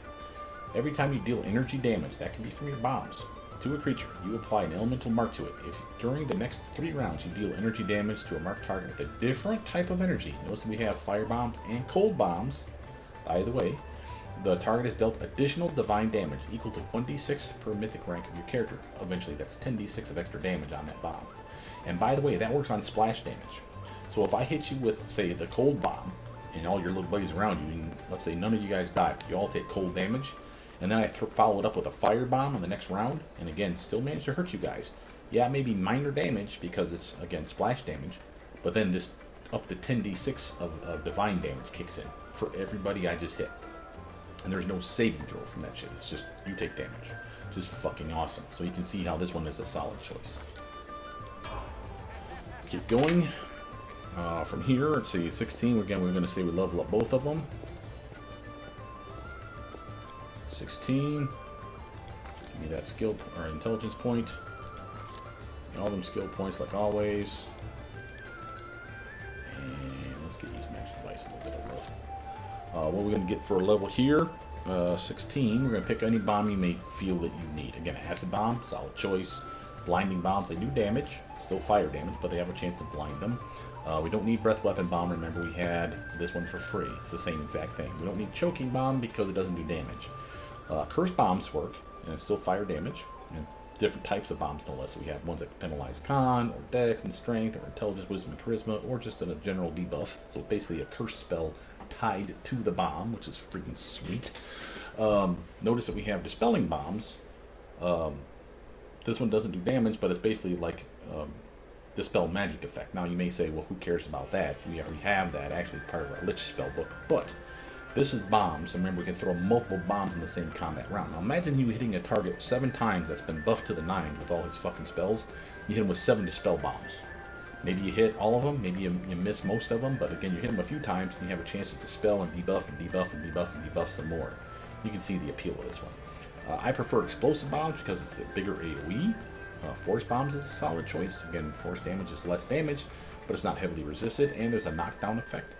Every time you deal energy damage, that can be from your bombs, to a creature, you apply an elemental mark to it. If during the next 3 rounds you deal energy damage to a marked target with a different type of energy, notice that we have fire bombs and cold bombs, by the way, the target is dealt additional divine damage equal to 1d6 per mythic rank of your character. Eventually that's 10d6 of extra damage on that bomb. And by the way, that works on splash damage. So if I hit you with, say, the cold bomb, and all your little buddies around you, and let's say none of you guys die, but you all take cold damage, and then I follow it up with a fire bomb on the next round, and again, still manage to hurt you guys. Yeah, it may be minor damage because it's, again, splash damage, but then this up to 10d6 of divine damage kicks in for everybody I just hit. And there's no saving throw from that shit. It's just, you take damage. Just fucking awesome. So you can see how this one is a solid choice. Get going. From here, let's see, 16. Again, we're going to say we level up both of them. 16. Give me that skill or intelligence point. All them skill points like always. And let's get these magic device a little bit of love. What we're going to get for a level here, 16. We're going to pick any bomb you may feel that you need. Again, acid bomb, solid choice. Blinding bombs, they do damage, still fire damage, but they have a chance to blind them. We don't need breath weapon bomb. Remember, we had this one for free. It's the same exact thing. We don't need choking bomb because it doesn't do damage. Curse bombs work, and it's still fire damage. And different types of bombs, no less. So we have ones that penalize con, or dex, and strength, or intelligence, wisdom, and charisma, or just a general debuff. So basically a curse spell tied to the bomb, which is freaking sweet. Notice that we have dispelling bombs. This one doesn't do damage, but it's basically like dispel magic effect. Now you may say, well, who cares about that? We already have that, actually part of our Lich spell book. But this is bombs. Remember, we can throw multiple bombs in the same combat round. Now imagine you hitting a target 7 times that's been buffed to the 9 with all his fucking spells. You hit him with 7 dispel bombs. Maybe you hit all of them, maybe you miss most of them, but again, you hit them a few times and you have a chance to dispel and debuff and debuff and debuff and debuff some more. You can see the appeal of this one. I prefer explosive bombs because it's the bigger AoE. Force bombs is a solid choice. Again, force damage is less damage, but it's not heavily resisted, and there's a knockdown effect.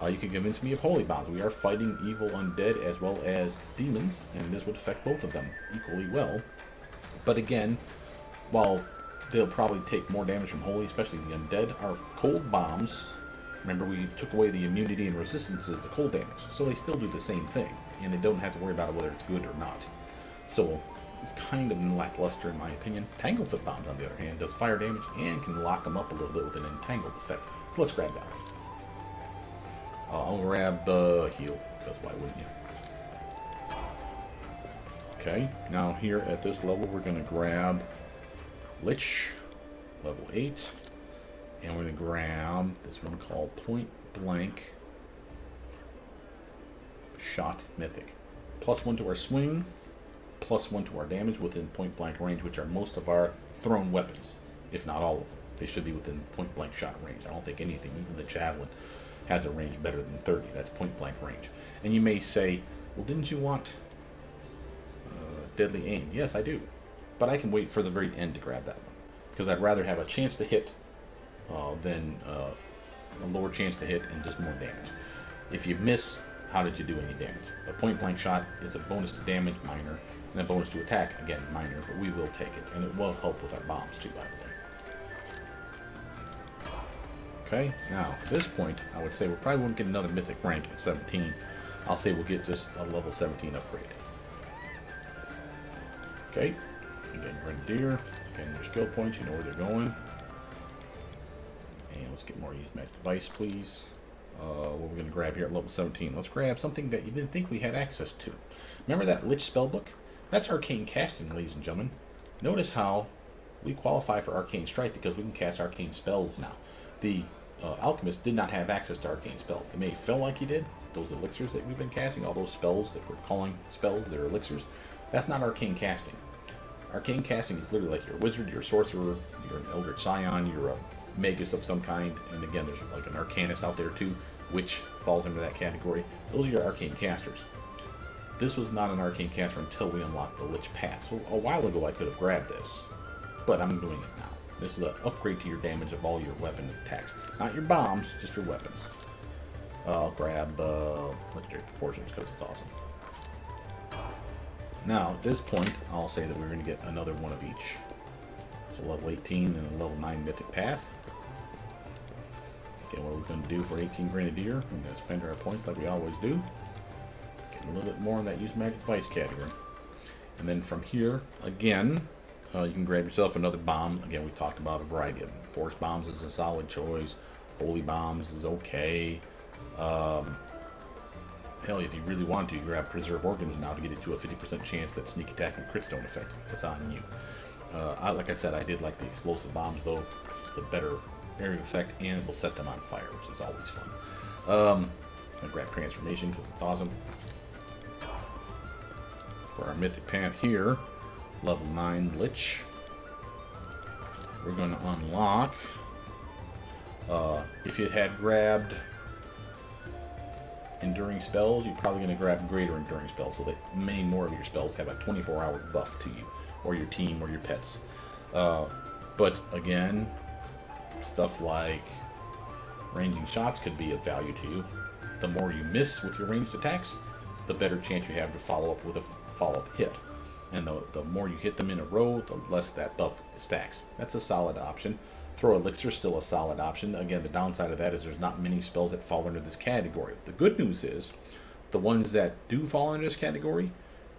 You can convince me of holy bombs. We are fighting evil undead as well as demons, and this would affect both of them equally well. But again, while they'll probably take more damage from holy, especially the undead, our cold bombs, remember we took away the immunity and resistances to cold damage, so they still do the same thing, and they don't have to worry about whether it's good or not. So it's kind of lackluster in my opinion. Tanglefoot bombs, on the other hand, does fire damage and can lock them up a little bit with an entangled effect. So let's grab that. I'll grab heal, because why wouldn't you? Okay, now here at this level we're going to grab Lich, level 8, and we're going to grab this one called Point Blank Shot Mythic. +1 to our swing, +1 to our damage within point blank range, which are most of our thrown weapons, if not all of them. They should be within point blank shot range. I don't think anything, even the javelin, has a range better than 30. That's point blank range. And you may say, well, didn't you want deadly aim? Yes, I do. But I can wait for the very end to grab that one, because I'd rather have a chance to hit than a lower chance to hit and just more damage. If you miss, how did you do any damage? A point blank shot is a bonus to damage, minor, and a bonus to attack, again, minor, but we will take it, and it will help with our bombs too, by the way. Okay, now at this point, I would say we probably won't get another mythic rank at 17. I'll say we'll get just a level 17 upgrade. Okay, again, Grenadier, again, your skill points, you know where they're going. And let's get more use magic device, please. What we're going to grab here at level 17. Let's grab something that you didn't think we had access to. Remember that Lich spellbook? That's arcane casting, ladies and gentlemen. Notice how we qualify for arcane strike because we can cast arcane spells now. The alchemist did not have access to arcane spells. It may feel like he did. Those elixirs that we've been casting, all those spells that we're calling spells, they're elixirs. That's not arcane casting. Arcane casting is literally like you're a wizard, you're a sorcerer, you're an eldritch scion, you're a magus of some kind, and again, there's like an arcanist out there too, which falls into that category. Those are your arcane casters. This was not an arcane caster until we unlocked the Lich Pass. So a while ago I could have grabbed this, but I'm doing it now. This is an upgrade to your damage of all your weapon attacks. Not your bombs, just your weapons. I'll grab Legendary Proportions because it's awesome. Now, at this point, I'll say that we're going to get another one of each. So level 18 and a level 9 Mythic Path. Okay, what we're going to do for 18 Grenadier, we're going to spend our points like we always do. Get a little bit more in that use magic device category. And then from here, again, you can grab yourself another bomb. Again, we talked about a variety of them. Force bombs is a solid choice. Holy bombs is okay. Hell, if you really want to, you grab Preserve Organs now to get it to a 50% chance that sneak attack and crit don't affect. That's on you. Like I said, I did like the explosive bombs though. It's a better area effect and it will set them on fire, which is always fun. I grab Transformation because it's awesome. For our Mythic Path here, level 9 Lich, we're going to unlock If you had grabbed enduring spells, you're probably going to grab greater enduring spells, so that many more of your spells have a 24-hour buff to you, or your team, or your pets. But again, stuff like ranging shots could be of value to you. The more you miss with your ranged attacks, the better chance you have to follow up with a follow-up hit. And the more you hit them in a row, the less that buff stacks. That's a solid option. Throw Elixir is still a solid option. Again, the downside of that is there's not many spells that fall under this category. The good news is, the ones that do fall under this category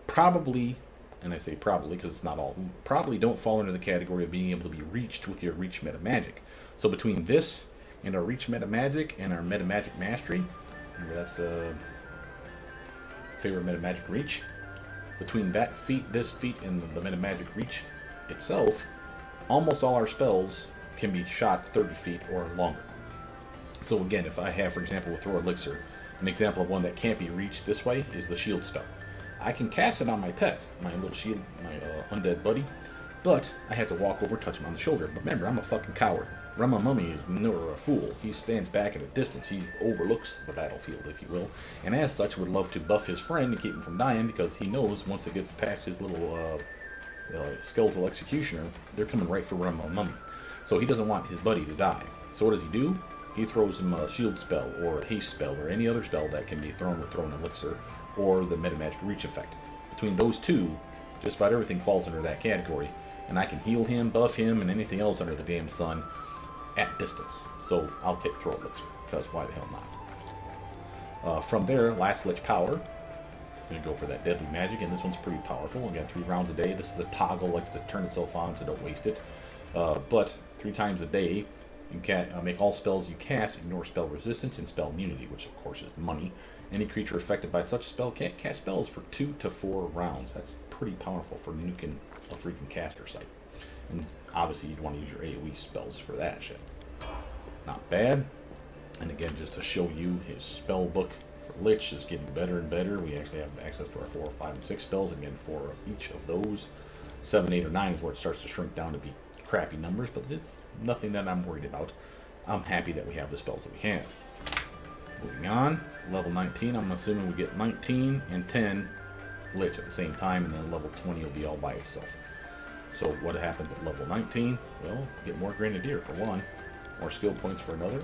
probably, and I say probably because it's not all of them, probably don't fall under the category of being able to be reached with your Reach Meta Magic. So between this and our Reach Meta Magic and our Meta Magic Mastery, remember that's the favorite Meta Magic Reach, between that feat, this feat, and the Meta Magic Reach itself, almost all our spells can be shot 30 feet or longer. So again, if I have, for example, with Throw Elixir, an example of one that can't be reached this way is the shield spell. I can cast it on my pet, my little shield, my undead buddy, but I have to walk over, touch him on the shoulder. But remember, I'm a fucking coward. Rama Mummy is never a fool. He stands back at a distance. He overlooks the battlefield, if you will, and as such would love to buff his friend and keep him from dying, because he knows once it gets past his little skeletal executioner, they're coming right for Rama Mummy. So he doesn't want his buddy to die. So what does he do? He throws him a shield spell or a haste spell or any other spell that can be thrown with Thrown Elixir or the Meta Magic Reach effect. Between those two, just about everything falls under that category, and I can heal him, buff him, and anything else under the damn sun at distance. So I'll take Throw Elixir, because why the hell not? From there, last Lich Power. I'm going to go for that Deadly Magic, and this one's pretty powerful. Again, 3 rounds a day. This is a toggle, likes to turn itself on, so don't waste it. But 3 times a day, you can make all spells you cast ignore spell resistance and spell immunity, which of course is money. Any creature affected by such spell can't cast spells for 2 to 4 rounds. That's pretty powerful for nuking a freaking caster site. And obviously you'd want to use your AoE spells for that shit. Not bad. And again, just to show you, his spell book for Lich is getting better and better. We actually have access to our 4, 5, and 6 spells. Again, for each of those, 7, 8, or 9 is where it starts to shrink down to be crappy numbers, but it's nothing that I'm worried about. I'm happy that we have the spells that we have. Moving on, level 19, I'm assuming we get 19 and 10 Lich at the same time, and then level 20 will be all by itself. So what happens at level 19? Well, get more Grenadier for one, more skill points for another.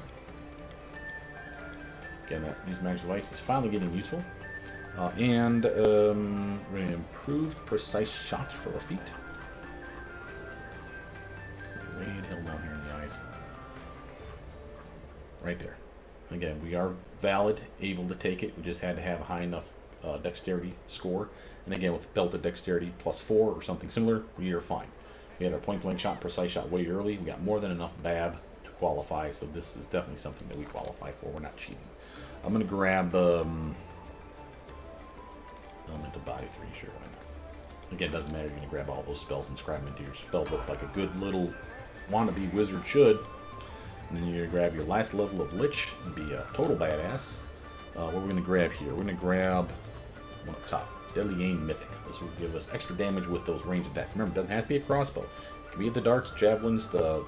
Again, these magic device is finally getting useful. And an improved precise shot for a feat. Laid hell down here in the eyes. Right there. Again, we are valid, able to take it. We just had to have a high enough dexterity score. And again, with belted dexterity +4 or something similar, we are fine. We had our point blank shot, precise shot way early. We got more than enough BAB to qualify, so this is definitely something that we qualify for. We're not cheating. I'm going to grab Elemental Body 3, sure, why not? Again, doesn't matter, you're going to grab all those spells and inscribe them into your spell book like a good little wannabe wizard should. And then you're going to grab your last level of Lich and be a total badass. What we're going to grab here, we're going to grab one up top, Deadly Aim Mythic. This will give us extra damage with those ranged attacks. Remember, it doesn't have to be a crossbow. It can be the darts, javelins, the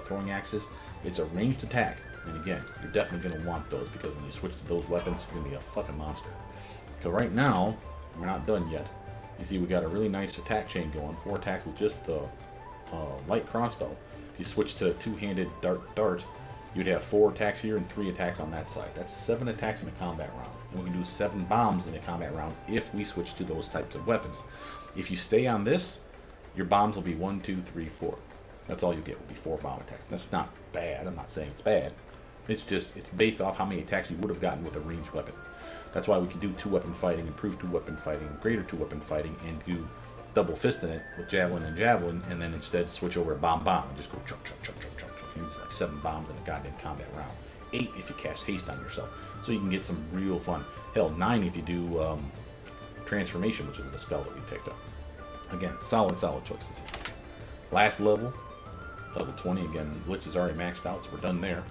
throwing axes. It's a ranged attack. And again, you're definitely going to want those, because when you switch to those weapons, you're going to be a fucking monster. So right now, we're not done yet. You see, we got a really nice attack chain going. 4 attacks with just the light crossbow. If you switch to a 2-handed dart, you'd have 4 attacks here and 3 attacks on that side. That's 7 attacks in a combat round. And we can do 7 bombs in a combat round if we switch to those types of weapons. If you stay on this, your bombs will be 1, 2, 3, 4. That's all you get will be 4 bomb attacks. That's not bad. I'm not saying it's bad. It's just, it's based off how many attacks you would have gotten with a ranged weapon. That's why we can do 2-weapon fighting, improve 2-weapon fighting, greater 2-weapon fighting, and do double fisting it with javelin and javelin, and then instead switch over to bomb and just go chunk, chunk, chunk, chunk, chunk, chunk. Use like 7 bombs in a goddamn combat round. 8 if you cast haste on yourself, so you can get some real fun. Hell, 9 if you do transformation, which is the spell that we picked up. Again, solid choices here. Last level, level 20. Again, Lich is already maxed out, so we're done there.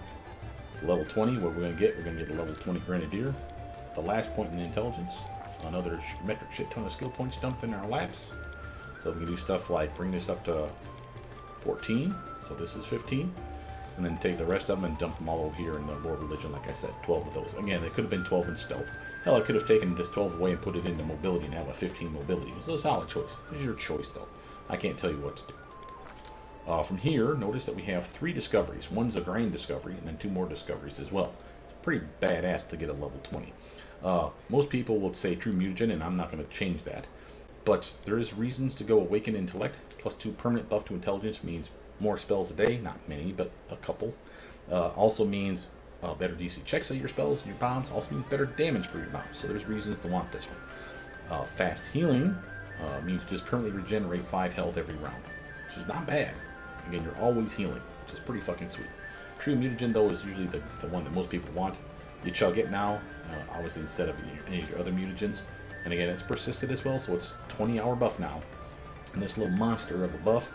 Level 20, what we're going to get a level 20 Grenadier. The last point in the intelligence, another metric shit ton of skill points dumped in our laps. So we can do stuff like bring this up to 14, so this is 15. and then take the rest of them and dump them all over here in the Lord Religion, like I said, 12 of those. Again, it could have been 12 in stealth. Hell, I could have taken this 12 away and put it into mobility and have a 15 mobility. It's a solid choice. It's your choice, though. I can't tell you what to do. From here, notice that we have 3 discoveries. One's a grind discovery, and then 2 more discoveries as well. It's pretty badass to get a level 20. Most people would say true mutagen, and I'm not going to change that. But there is reasons to go Awaken Intellect. +2 permanent buff to intelligence means more spells a day. Not many, but a couple. Also means better DC checks of your spells and your bombs. Also means better damage for your bombs. So there's reasons to want this one. Fast healing means just permanently regenerate 5 health every round, which is not bad. Again, you're always healing, which is pretty fucking sweet. True mutagen, though, is usually the one that most people want. You chug it now, obviously, instead of any of your other mutagens. And again, it's persisted as well, so it's 20-hour buff now. And this little monster of a buff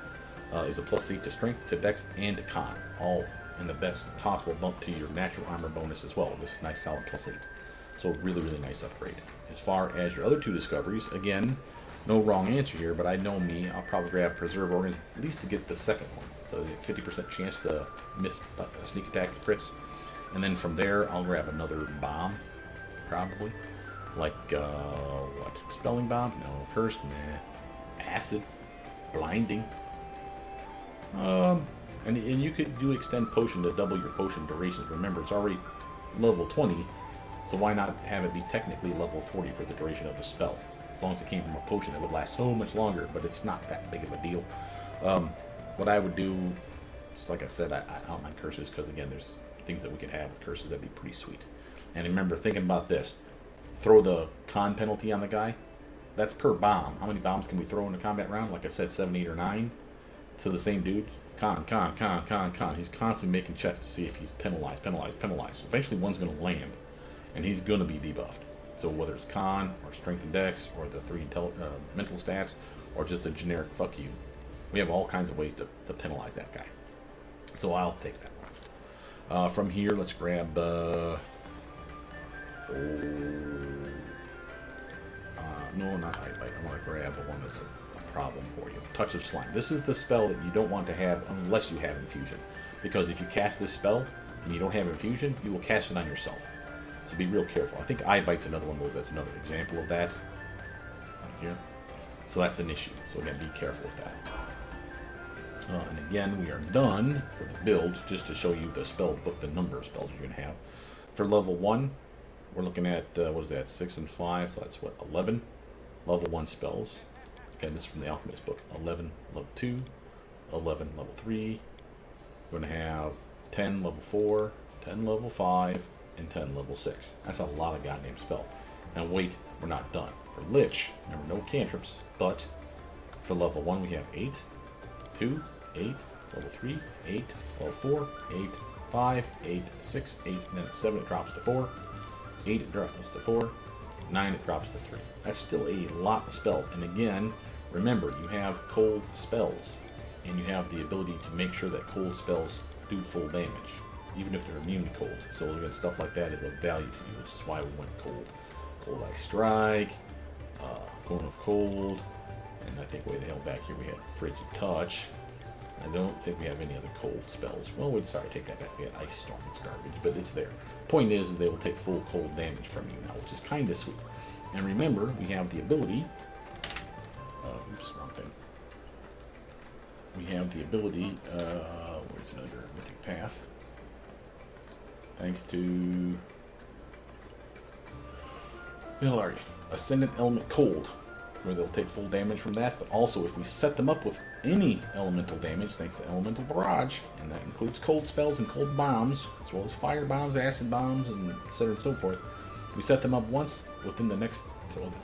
is a +8 to strength, to dex, and to con. All in the best possible bump to your natural armor bonus as well. This nice solid +8. So really, really nice upgrade. As far as your other 2 discoveries, again, no wrong answer here, but I know me, I'll probably grab Preserve Organs at least to get the second one. So 50% chance to miss sneak attack crits. And then from there, I'll grab another bomb, probably. Like, what? Spelling Bomb? No. Cursed? Nah. Acid? Blinding? And you could do Extend Potion to double your potion durations. Remember, it's already level 20, so why not have it be technically level 40 for the duration of the spell? As long as it came from a potion, it would last so much longer, but it's not that big of a deal. What I would do, just like I said, I don't mind curses, because again, there's things that we could have with curses that'd be pretty sweet. And remember, thinking about this, throw the con penalty on the guy. That's per bomb. How many bombs can we throw in a combat round? Like I said, 7, 8, or 9 to the same dude. Con. He's constantly making checks to see if he's penalized. Eventually one's going to land, and he's going to be debuffed. So whether it's con, or strength and dex, or the 3 mental stats, or just a generic fuck you, we have all kinds of ways to penalize that guy. So I'll take that one. From here, let's grab... no, not Eyebite. I want to grab the one that's a problem for you. Touch of Slime. This is the spell that you don't want to have unless you have Infusion. Because if you cast this spell and you don't have Infusion, you will cast it on yourself. So be real careful. I think Eyebite's another one of those. That's another example of that. Right here. So that's an issue. So again, be careful with that. And again, we are done for the build, just to show you the spell book, the number of spells you're going to have. For level 1, we're looking at, what is that, 6 and 5, so that's what, 11 level 1 spells. Again, this is from the Alchemist book. 11 level 2, 11 level 3. We're going to have 10 level 4, 10 level 5, and 10 level 6. That's a lot of goddamn spells. And wait, we're not done. For Lich, remember, no cantrips, but for level 1 we have 8, 2, 8, level 3, 8, level 4, 8, 5, 8, 6, 8, and then at 7 it drops to 4, 8 it drops to 4, 9 it drops to 3. That's still a lot of spells. And again, remember, you have cold spells, and you have the ability to make sure that cold spells do full damage, even if they're immune to cold. So again, stuff like that is of value to you, which is why we went cold. Cold Ice Strike, Cone of Cold, and I think way the hell back here we had Frigid Touch. I don't think we have any other cold spells. Well, take that back. We had Ice Storm. It's garbage, but it's there. Point is they will take full cold damage from you now, which is kind of sweet. And remember, we have the ability... oops, wrong thing. We have the ability... where's another Mythic Path? Thanks to... Where are you? Ascendant Element Cold, where they'll take full damage from that, but also if we set them up with any elemental damage, thanks to Elemental Barrage, and that includes cold spells and cold bombs, as well as fire bombs, acid bombs, and etc. and so forth. If we set them up once within the next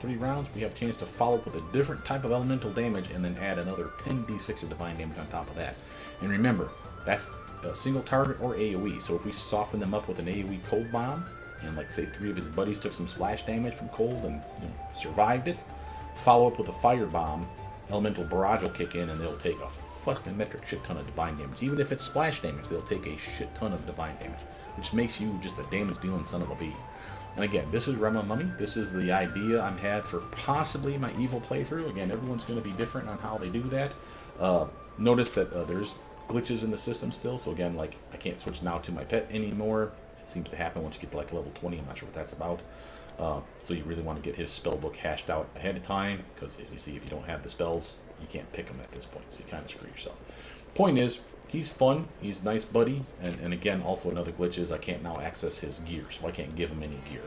3 rounds, we have a chance to follow up with a different type of elemental damage and then add another 10d6 of divine damage on top of that. And remember, that's a single target or AoE, so if we soften them up with an AoE cold bomb, and like say 3 of his buddies took some splash damage from cold and survived it, follow up with a fire bomb, Elemental Barrage will kick in and they'll take a fucking metric shit ton of divine damage. Even if it's splash damage, they'll take a shit ton of divine damage, which makes you just a damage dealing son of a bee. And again, this is Rema Mummy. This is the idea I've had for possibly my evil playthrough. Again, everyone's going to be different on how they do that. Notice that there's glitches in the system still. So again, like, I can't switch now to my pet anymore. It seems to happen once you get to like level 20. I'm not sure what that's about. So you really want to get his spell book hashed out ahead of time, because as you see, if you don't have the spells, you can't pick them at this point, so you kind of screw yourself. Point is, he's fun, he's a nice buddy, and again, also another glitch is I can't now access his gear, so I can't give him any gear.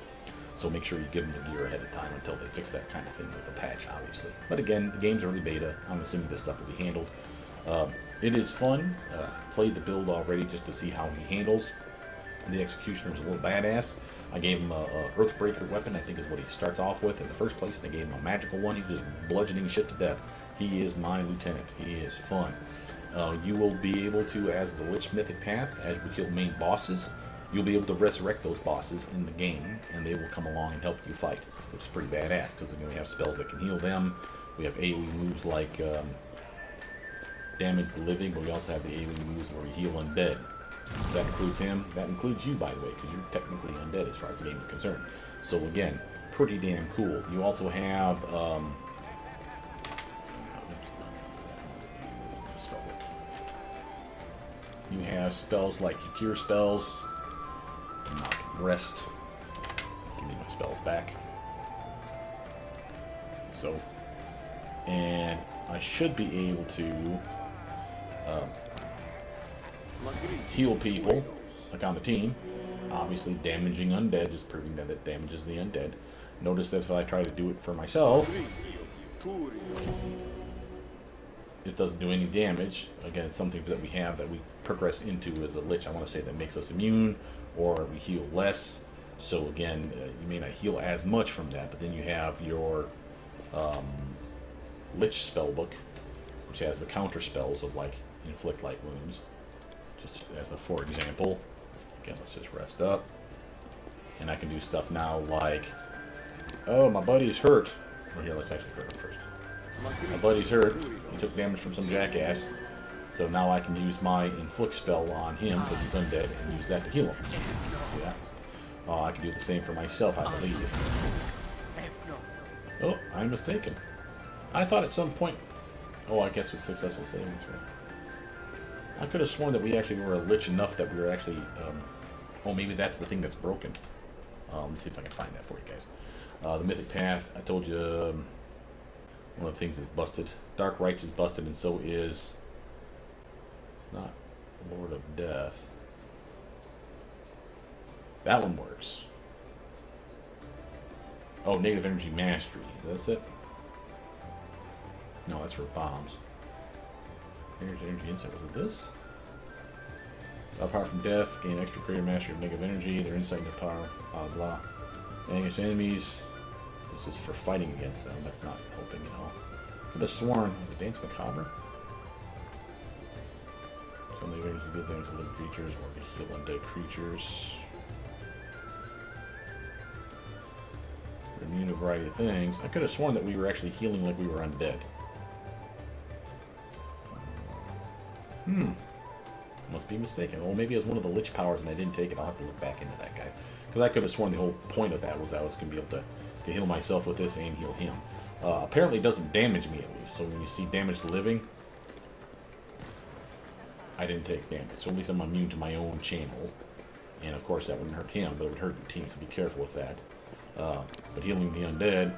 So make sure you give him the gear ahead of time until they fix that kind of thing with a patch, obviously. But again, the game's early beta. I'm assuming this stuff will be handled. It is fun. I played the build already just to see how he handles. The Executioner's a little badass. I gave him a Earthbreaker weapon, I think is what he starts off with in the first place, and I gave him a magical one. He's just bludgeoning shit to death. He is my lieutenant. He is fun. You will be able to, as the Lich Mythic path, as we kill main bosses, you'll be able to resurrect those bosses in the game, and they will come along and help you fight, which is pretty badass, because we have spells that can heal them. We have AoE moves like Damage the Living, but we also have the AoE moves where we heal undead. That includes him. That includes you, by the way, because you're technically undead as far as the game is concerned. So again, pretty damn cool. You also have you have spells like cure spells, rest. Give me my spells back. So, and I should be able to heal people, like on the team. Obviously, damaging undead, just proving that it damages the undead. Notice that if I try to do it for myself, it doesn't do any damage. Again, it's something that we have that we progress into as a Lich. I want to say that makes us immune, or we heal less. So again, you may not heal as much from that, but then you have your Lich spellbook, which has the counter spells of like inflict light wounds. Just as a for example, again, let's just rest up, and I can do stuff now like, oh, my buddy's hurt. Or here, let's actually hurt him first. My buddy's hurt. He took damage from some jackass. So now I can use my inflict spell on him because he's undead and use that to heal him. See that? I can do the same for myself, I believe. Oh, I'm mistaken. I thought at some point. Oh, I guess with successful savings, right? I could have sworn that we actually were a Lich enough that we were actually. Oh, maybe that's the thing that's broken. Let me see if I can find that for you guys. The Mythic Path, I told you one of the things is busted. Dark Rites is busted, and so is. It's not Lord of Death. That one works. Oh, Negative Energy Mastery. Is that it? No, that's for bombs. Energy Insight. Was it this? Power from death. Gain extra greater mastery of negative energy. Their insight and their power. Blah blah. Against enemies. This is for fighting against them. That's not helping at all. Could have sworn. Was it Dance Macabre? Some of the energy good damage to living creatures or to heal undead creatures. We're immune to a variety of things. I could have sworn that we were actually healing like we were undead. Must be mistaken. Well, maybe it was one of the Lich Powers and I didn't take it. I'll have to look back into that, guys. Because I could have sworn the whole point of that was I was going to be able to heal myself with this and heal him. Apparently it doesn't damage me at least. So when you see damage to living, I didn't take damage. So at least I'm immune to my own channel. And of course that wouldn't hurt him, but it would hurt your team, so be careful with that. But healing the undead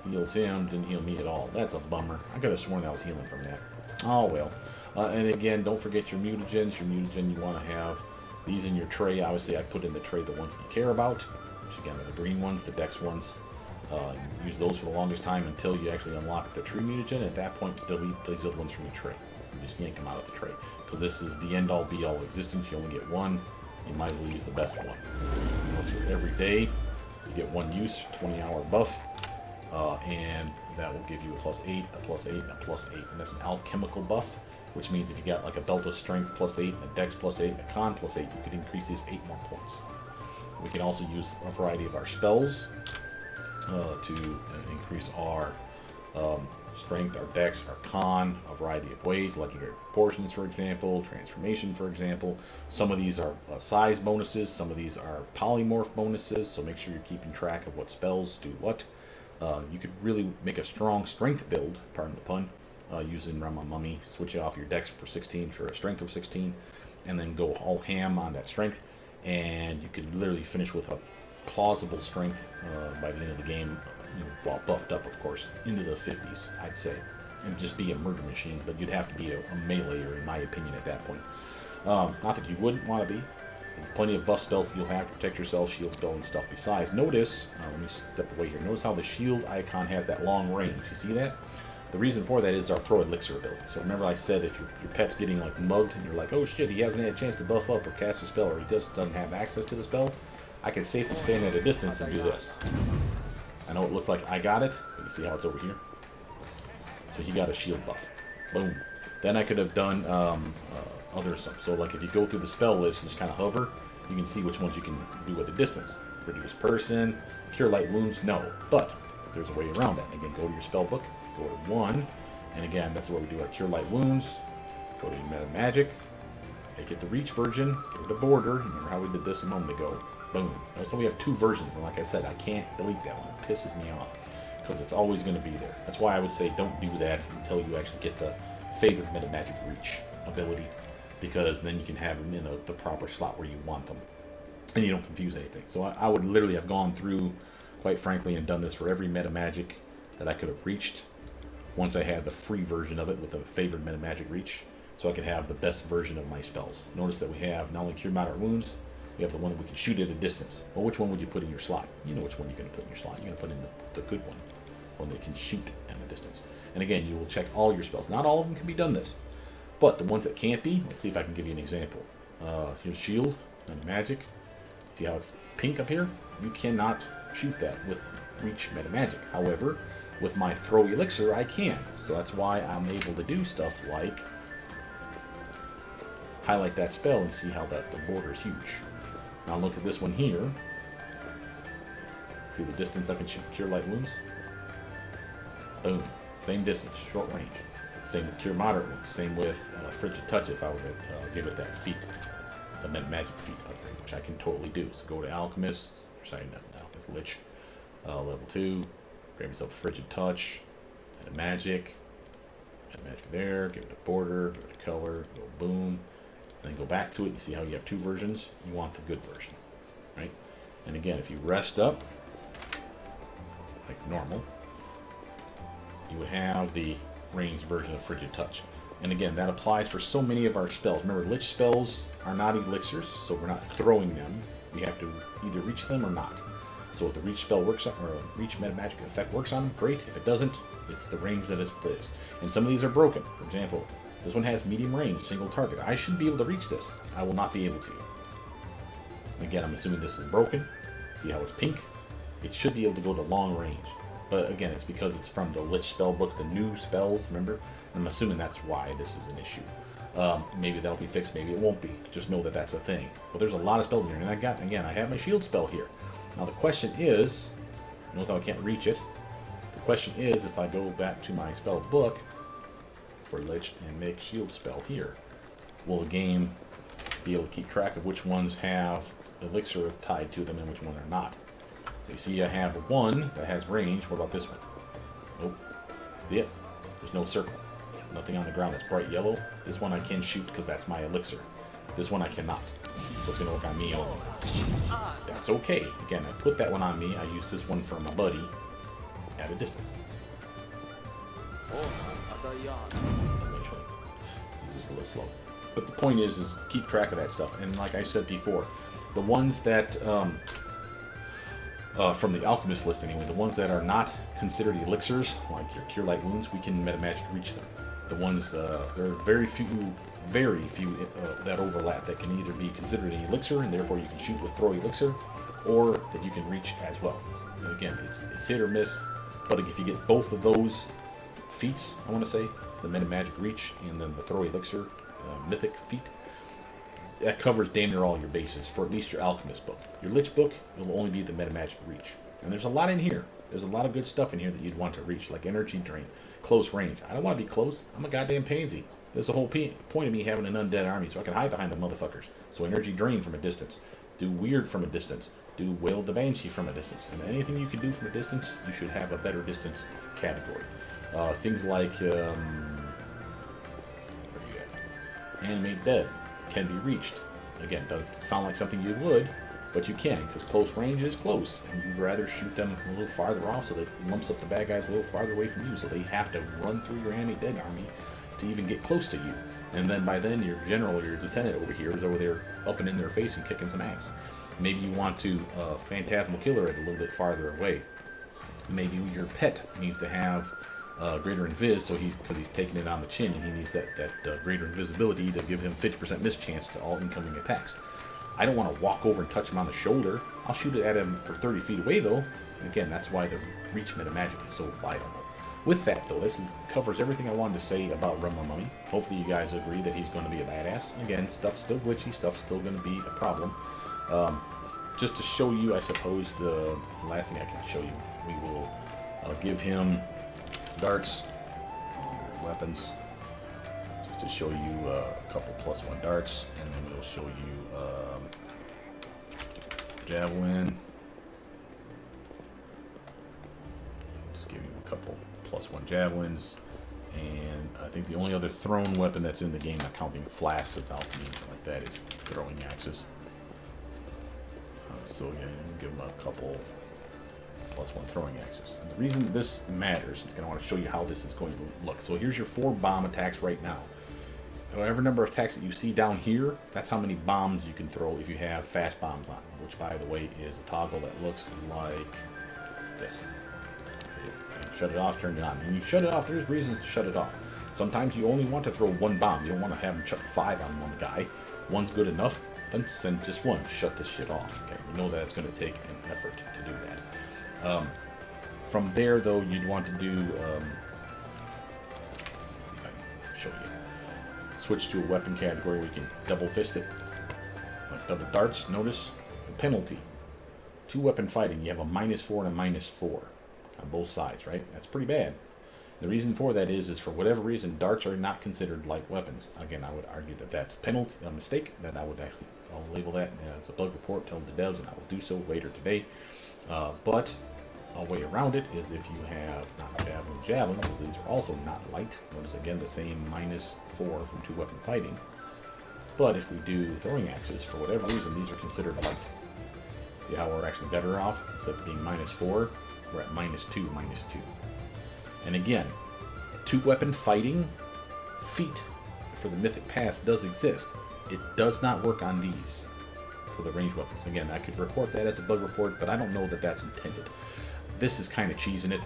heals him, didn't heal me at all. That's a bummer. I could have sworn I was healing from that. Oh well. And again, don't forget your mutagens. Your mutagen, you want to have these in your tray. Obviously, I put in the tray the ones that you care about, which again are the green ones, the dex ones. Use those for the longest time until you actually unlock the true mutagen. At that point, delete these other ones from your tray. You just yank them out of the tray. Because this is the end-all, be-all existence. You only get one. You might as well use the best one. Unless for every day, you get one use, 20-hour buff. And that will give you a +8, a +8, a +8. And that's an alchemical buff, which means if you got like a belt of strength +8, a dex +8, a con +8, you could increase these 8 more points. We can also use a variety of our spells to increase our strength, our dex, our con, a variety of ways. Legendary proportions, for example, transformation, for example. Some of these are size bonuses, some of these are polymorph bonuses, so make sure you're keeping track of what spells do what. You could really make a strong strength build, pardon the pun, using Rama Mummy. Switch it off your dex for 16 for a strength of 16, and then go all ham on that strength, and you could literally finish with a plausible strength by the end of the game, while buffed up, of course, into the 50s, I'd say, and just be a murder machine. But you'd have to be a meleeer, in my opinion, at that point. Not that you wouldn't want to be. There's plenty of buff spells that you'll have to protect yourself, shield spell and stuff besides. Notice, let me step away here. Notice how the shield icon has that long range. You see that? The reason for that is our throw elixir ability. So remember I said if your pet's getting like mugged and you're like, oh shit, he hasn't had a chance to buff up or cast a spell, or he doesn't have access to the spell, I can safely stand at a distance and do this. I know it looks like I got it, but you see how it's over here? So he got a shield buff. Boom. Then I could have done other stuff. So like if you go through the spell list and just kind of hover, you can see which ones you can do at a distance. Reduce person, cure light wounds, no. But there's a way around that. Again, go to your spell book, go to 1, and again, that's where we do our cure light wounds. Go to meta magic, make it the reach version, go to border. Remember how we did this a moment ago? Boom. Notice how we have 2 versions, and like I said, I can't delete that one. It pisses me off because it's always going to be there. That's why I would say don't do that until you actually get the favorite meta magic reach ability, because then you can have them in the proper slot where you want them, and you don't confuse anything. So I would literally have gone through, quite frankly, and done this for every meta magic that I could have reached once I had the free version of it with a favored meta magic reach, so I could have the best version of my spells. Notice that we have not only cure moderate wounds, we have the one that we can shoot at a distance. Well, which one would you put in your slot? You know which one you're going to put in your slot. You're going to put in the good one that can shoot at a distance. And again, you will check all your spells. Not all of them can be done this, but the ones that can't be, let's see if I can give you an example. Here's shield and magic. See how it's pink up here? You cannot shoot that with reach meta magic. However, with my throw elixir, I can. So that's why I'm able to do stuff like highlight that spell and see how the border is huge. Now look at this one here. See the distance I can shoot cure light wounds? Boom. Same distance, short range. Same with cure moderate wounds. Same with frigid touch if I were to give it that feat, the meta magic feat upgrade, which I can totally do. So go to alchemist, or sorry, not alchemist, lich, level 2. Grab yourself a frigid touch, and a magic there, give it a border, give it a color, go boom, then go back to it. You see how you have 2 versions? You want the good version, right? And again, if you rest up, like normal, you would have the ranged version of frigid touch. And again, that applies for so many of our spells. Remember, lich spells are not elixirs, so we're not throwing them. We have to either reach them or not. So if the reach spell works on, or a reach meta magic effect works on them, great. If it doesn't, it's the range that it is. And some of these are broken. For example, this one has medium range, single target. I should be able to reach this. I will not be able to. Again, I'm assuming this is broken. See how it's pink? It should be able to go to long range. But again, it's because it's from the Lich spell book, the new spells, remember? I'm assuming that's why this is an issue. Maybe that'll be fixed, maybe it won't be. Just know that that's a thing. But there's a lot of spells in here. And I have my shield spell here. Now the question is, notice how I can't reach it. The question is, if I go back to my spell book for Lich and make shield spell here, will the game be able to keep track of which ones have elixir tied to them and which ones are not? So you see I have one that has range. What about this one? Nope. See it? There's no circle. Nothing on the ground that's bright yellow. This one I can shoot because that's my elixir. This one I cannot. So it's going to work on me only. That's okay. Again, I put that one on me. I use this one for my buddy at a distance. Eventually. He's just a little slow. But the point is keep track of that stuff. And like I said before, the ones that, from the alchemist list anyway, the ones that are not considered elixirs, like your cure light wounds, we can meta magic reach them. The ones, there are very few that overlap that can either be considered an elixir and therefore you can shoot with throw elixir, or that you can reach as well. And again, it's hit or miss, but if you get both of those feats, I want to say, the meta magic reach and then the throw elixir mythic feat, that covers damn near all your bases for at least your alchemist book. Your lich book, it will only be the meta magic reach. And there's a lot in here. There's a lot of good stuff in here that you'd want to reach, like energy drain, close range. I don't want to be close. I'm a goddamn pansy. That's the whole point of me having an undead army, so I can hide behind the motherfuckers. So energy drain from a distance. Do weird from a distance. Do wail the banshee from a distance. And anything you can do from a distance, you should have a better distance category. Things like animate dead can be reached. Again, doesn't sound like something you would, but you can, because close range is close, and you'd rather shoot them a little farther off so that it lumps up the bad guys a little farther away from you, so they have to run through your animate dead army to even get close to you. And then by then, your general, your lieutenant over here is over there up and in their face and kicking some ass. Maybe you want to phantasmal killer it a little bit farther away. Maybe your pet needs to have greater invis, so because he's taking it on the chin, and he needs that greater invisibility to give him 50% miss chance to all incoming attacks. I don't want to walk over and touch him on the shoulder. I'll shoot it at him for 30 feet away, though. And again, that's why the reach meta magic is so vital. With that, though, covers everything I wanted to say about Rum Mummy. Hopefully you guys agree that he's going to be a badass. Again, stuff's still glitchy, stuff's still going to be a problem. Just to show you, I suppose, the last thing I can show you, we will give him darts, weapons, just to show you a couple +1 darts, and then we'll show you javelin. Just give you a couple +1 javelins, and I think the only other thrown weapon that's in the game, not counting flasks of alchemy like that, is throwing axes. So again, give him a couple +1 throwing axes. And the reason this matters is I want to show you how this is going to look. So here's your 4 bomb attacks right now. However number of attacks that you see down here, that's how many bombs you can throw if you have fast bombs on, which by the way is a toggle that looks like this. Shut it off, turn it on. When you shut it off, there's reasons to shut it off. Sometimes you only want to throw 1 bomb. You don't want to have them chuck 5 on one guy. 1's good enough, then send just 1. Shut this shit off. Okay, you know that it's going to take an effort to do that. From there, though, you'd want to do, show you. Switch to a weapon category where you can double fist it, like double darts. Notice the penalty. 2 weapon fighting, you have a -4 and a -4 on both sides, right? That's pretty bad. The reason for that is for whatever reason, darts are not considered light weapons. Again, I would argue that that's a mistake, that I would actually, I'll label that as a bug report, tell the devs, and I will do so later today. But a way around it is if you have not javelin, because these are also not light. Notice again the same -4 from 2 weapon fighting. But if we do throwing axes, for whatever reason, these are considered light. See how we're actually better off? Instead of being -4, we're at -2, -2. And again, 2 weapon fighting feat for the Mythic path does exist. It does not work on these for the ranged weapons. Again, I could report that as a bug report, but I don't know that that's intended. This is kind of cheesing it.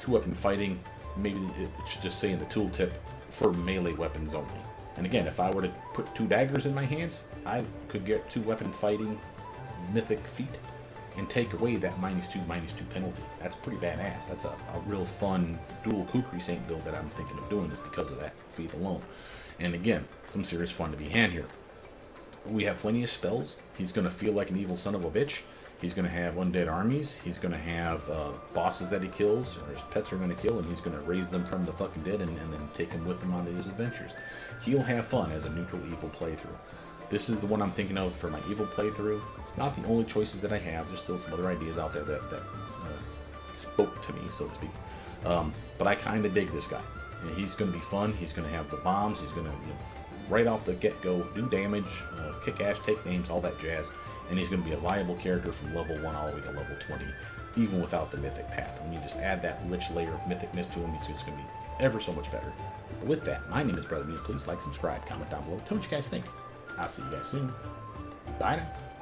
2 weapon fighting, maybe it should just say in the tooltip for melee weapons only. And again, if I were to put 2 daggers in my hands, I could get 2 weapon fighting Mythic feat and take away that -2/-2 penalty. That's pretty badass. That's a real fun dual Kukri Saint build that I'm thinking of doing, just because of that feat alone. And again, some serious fun to be had here. We have plenty of spells. He's going to feel like an evil son of a bitch. He's going to have undead armies. He's going to have bosses that he kills, or his pets are going to kill, and he's going to raise them from the fucking dead and then take them with him on these adventures. He'll have fun as a neutral evil playthrough. This is the one I'm thinking of for my evil playthrough. It's not the only choices that I have. There's still some other ideas out there that spoke to me, so to speak. But I kind of dig this guy. And he's going to be fun. He's going to have the bombs. He's going to, right off the get-go, do damage, kick ass, take names, all that jazz. And he's going to be a viable character from level 1 all the way to level 20, even without the Mythic path. When you just add that Lich layer of Mythicness to him, he's just going to be ever so much better. But with that, my name is Brother Meat. Please like, subscribe, comment down below. Tell me what you guys think. I'll see you guys soon. Bye now.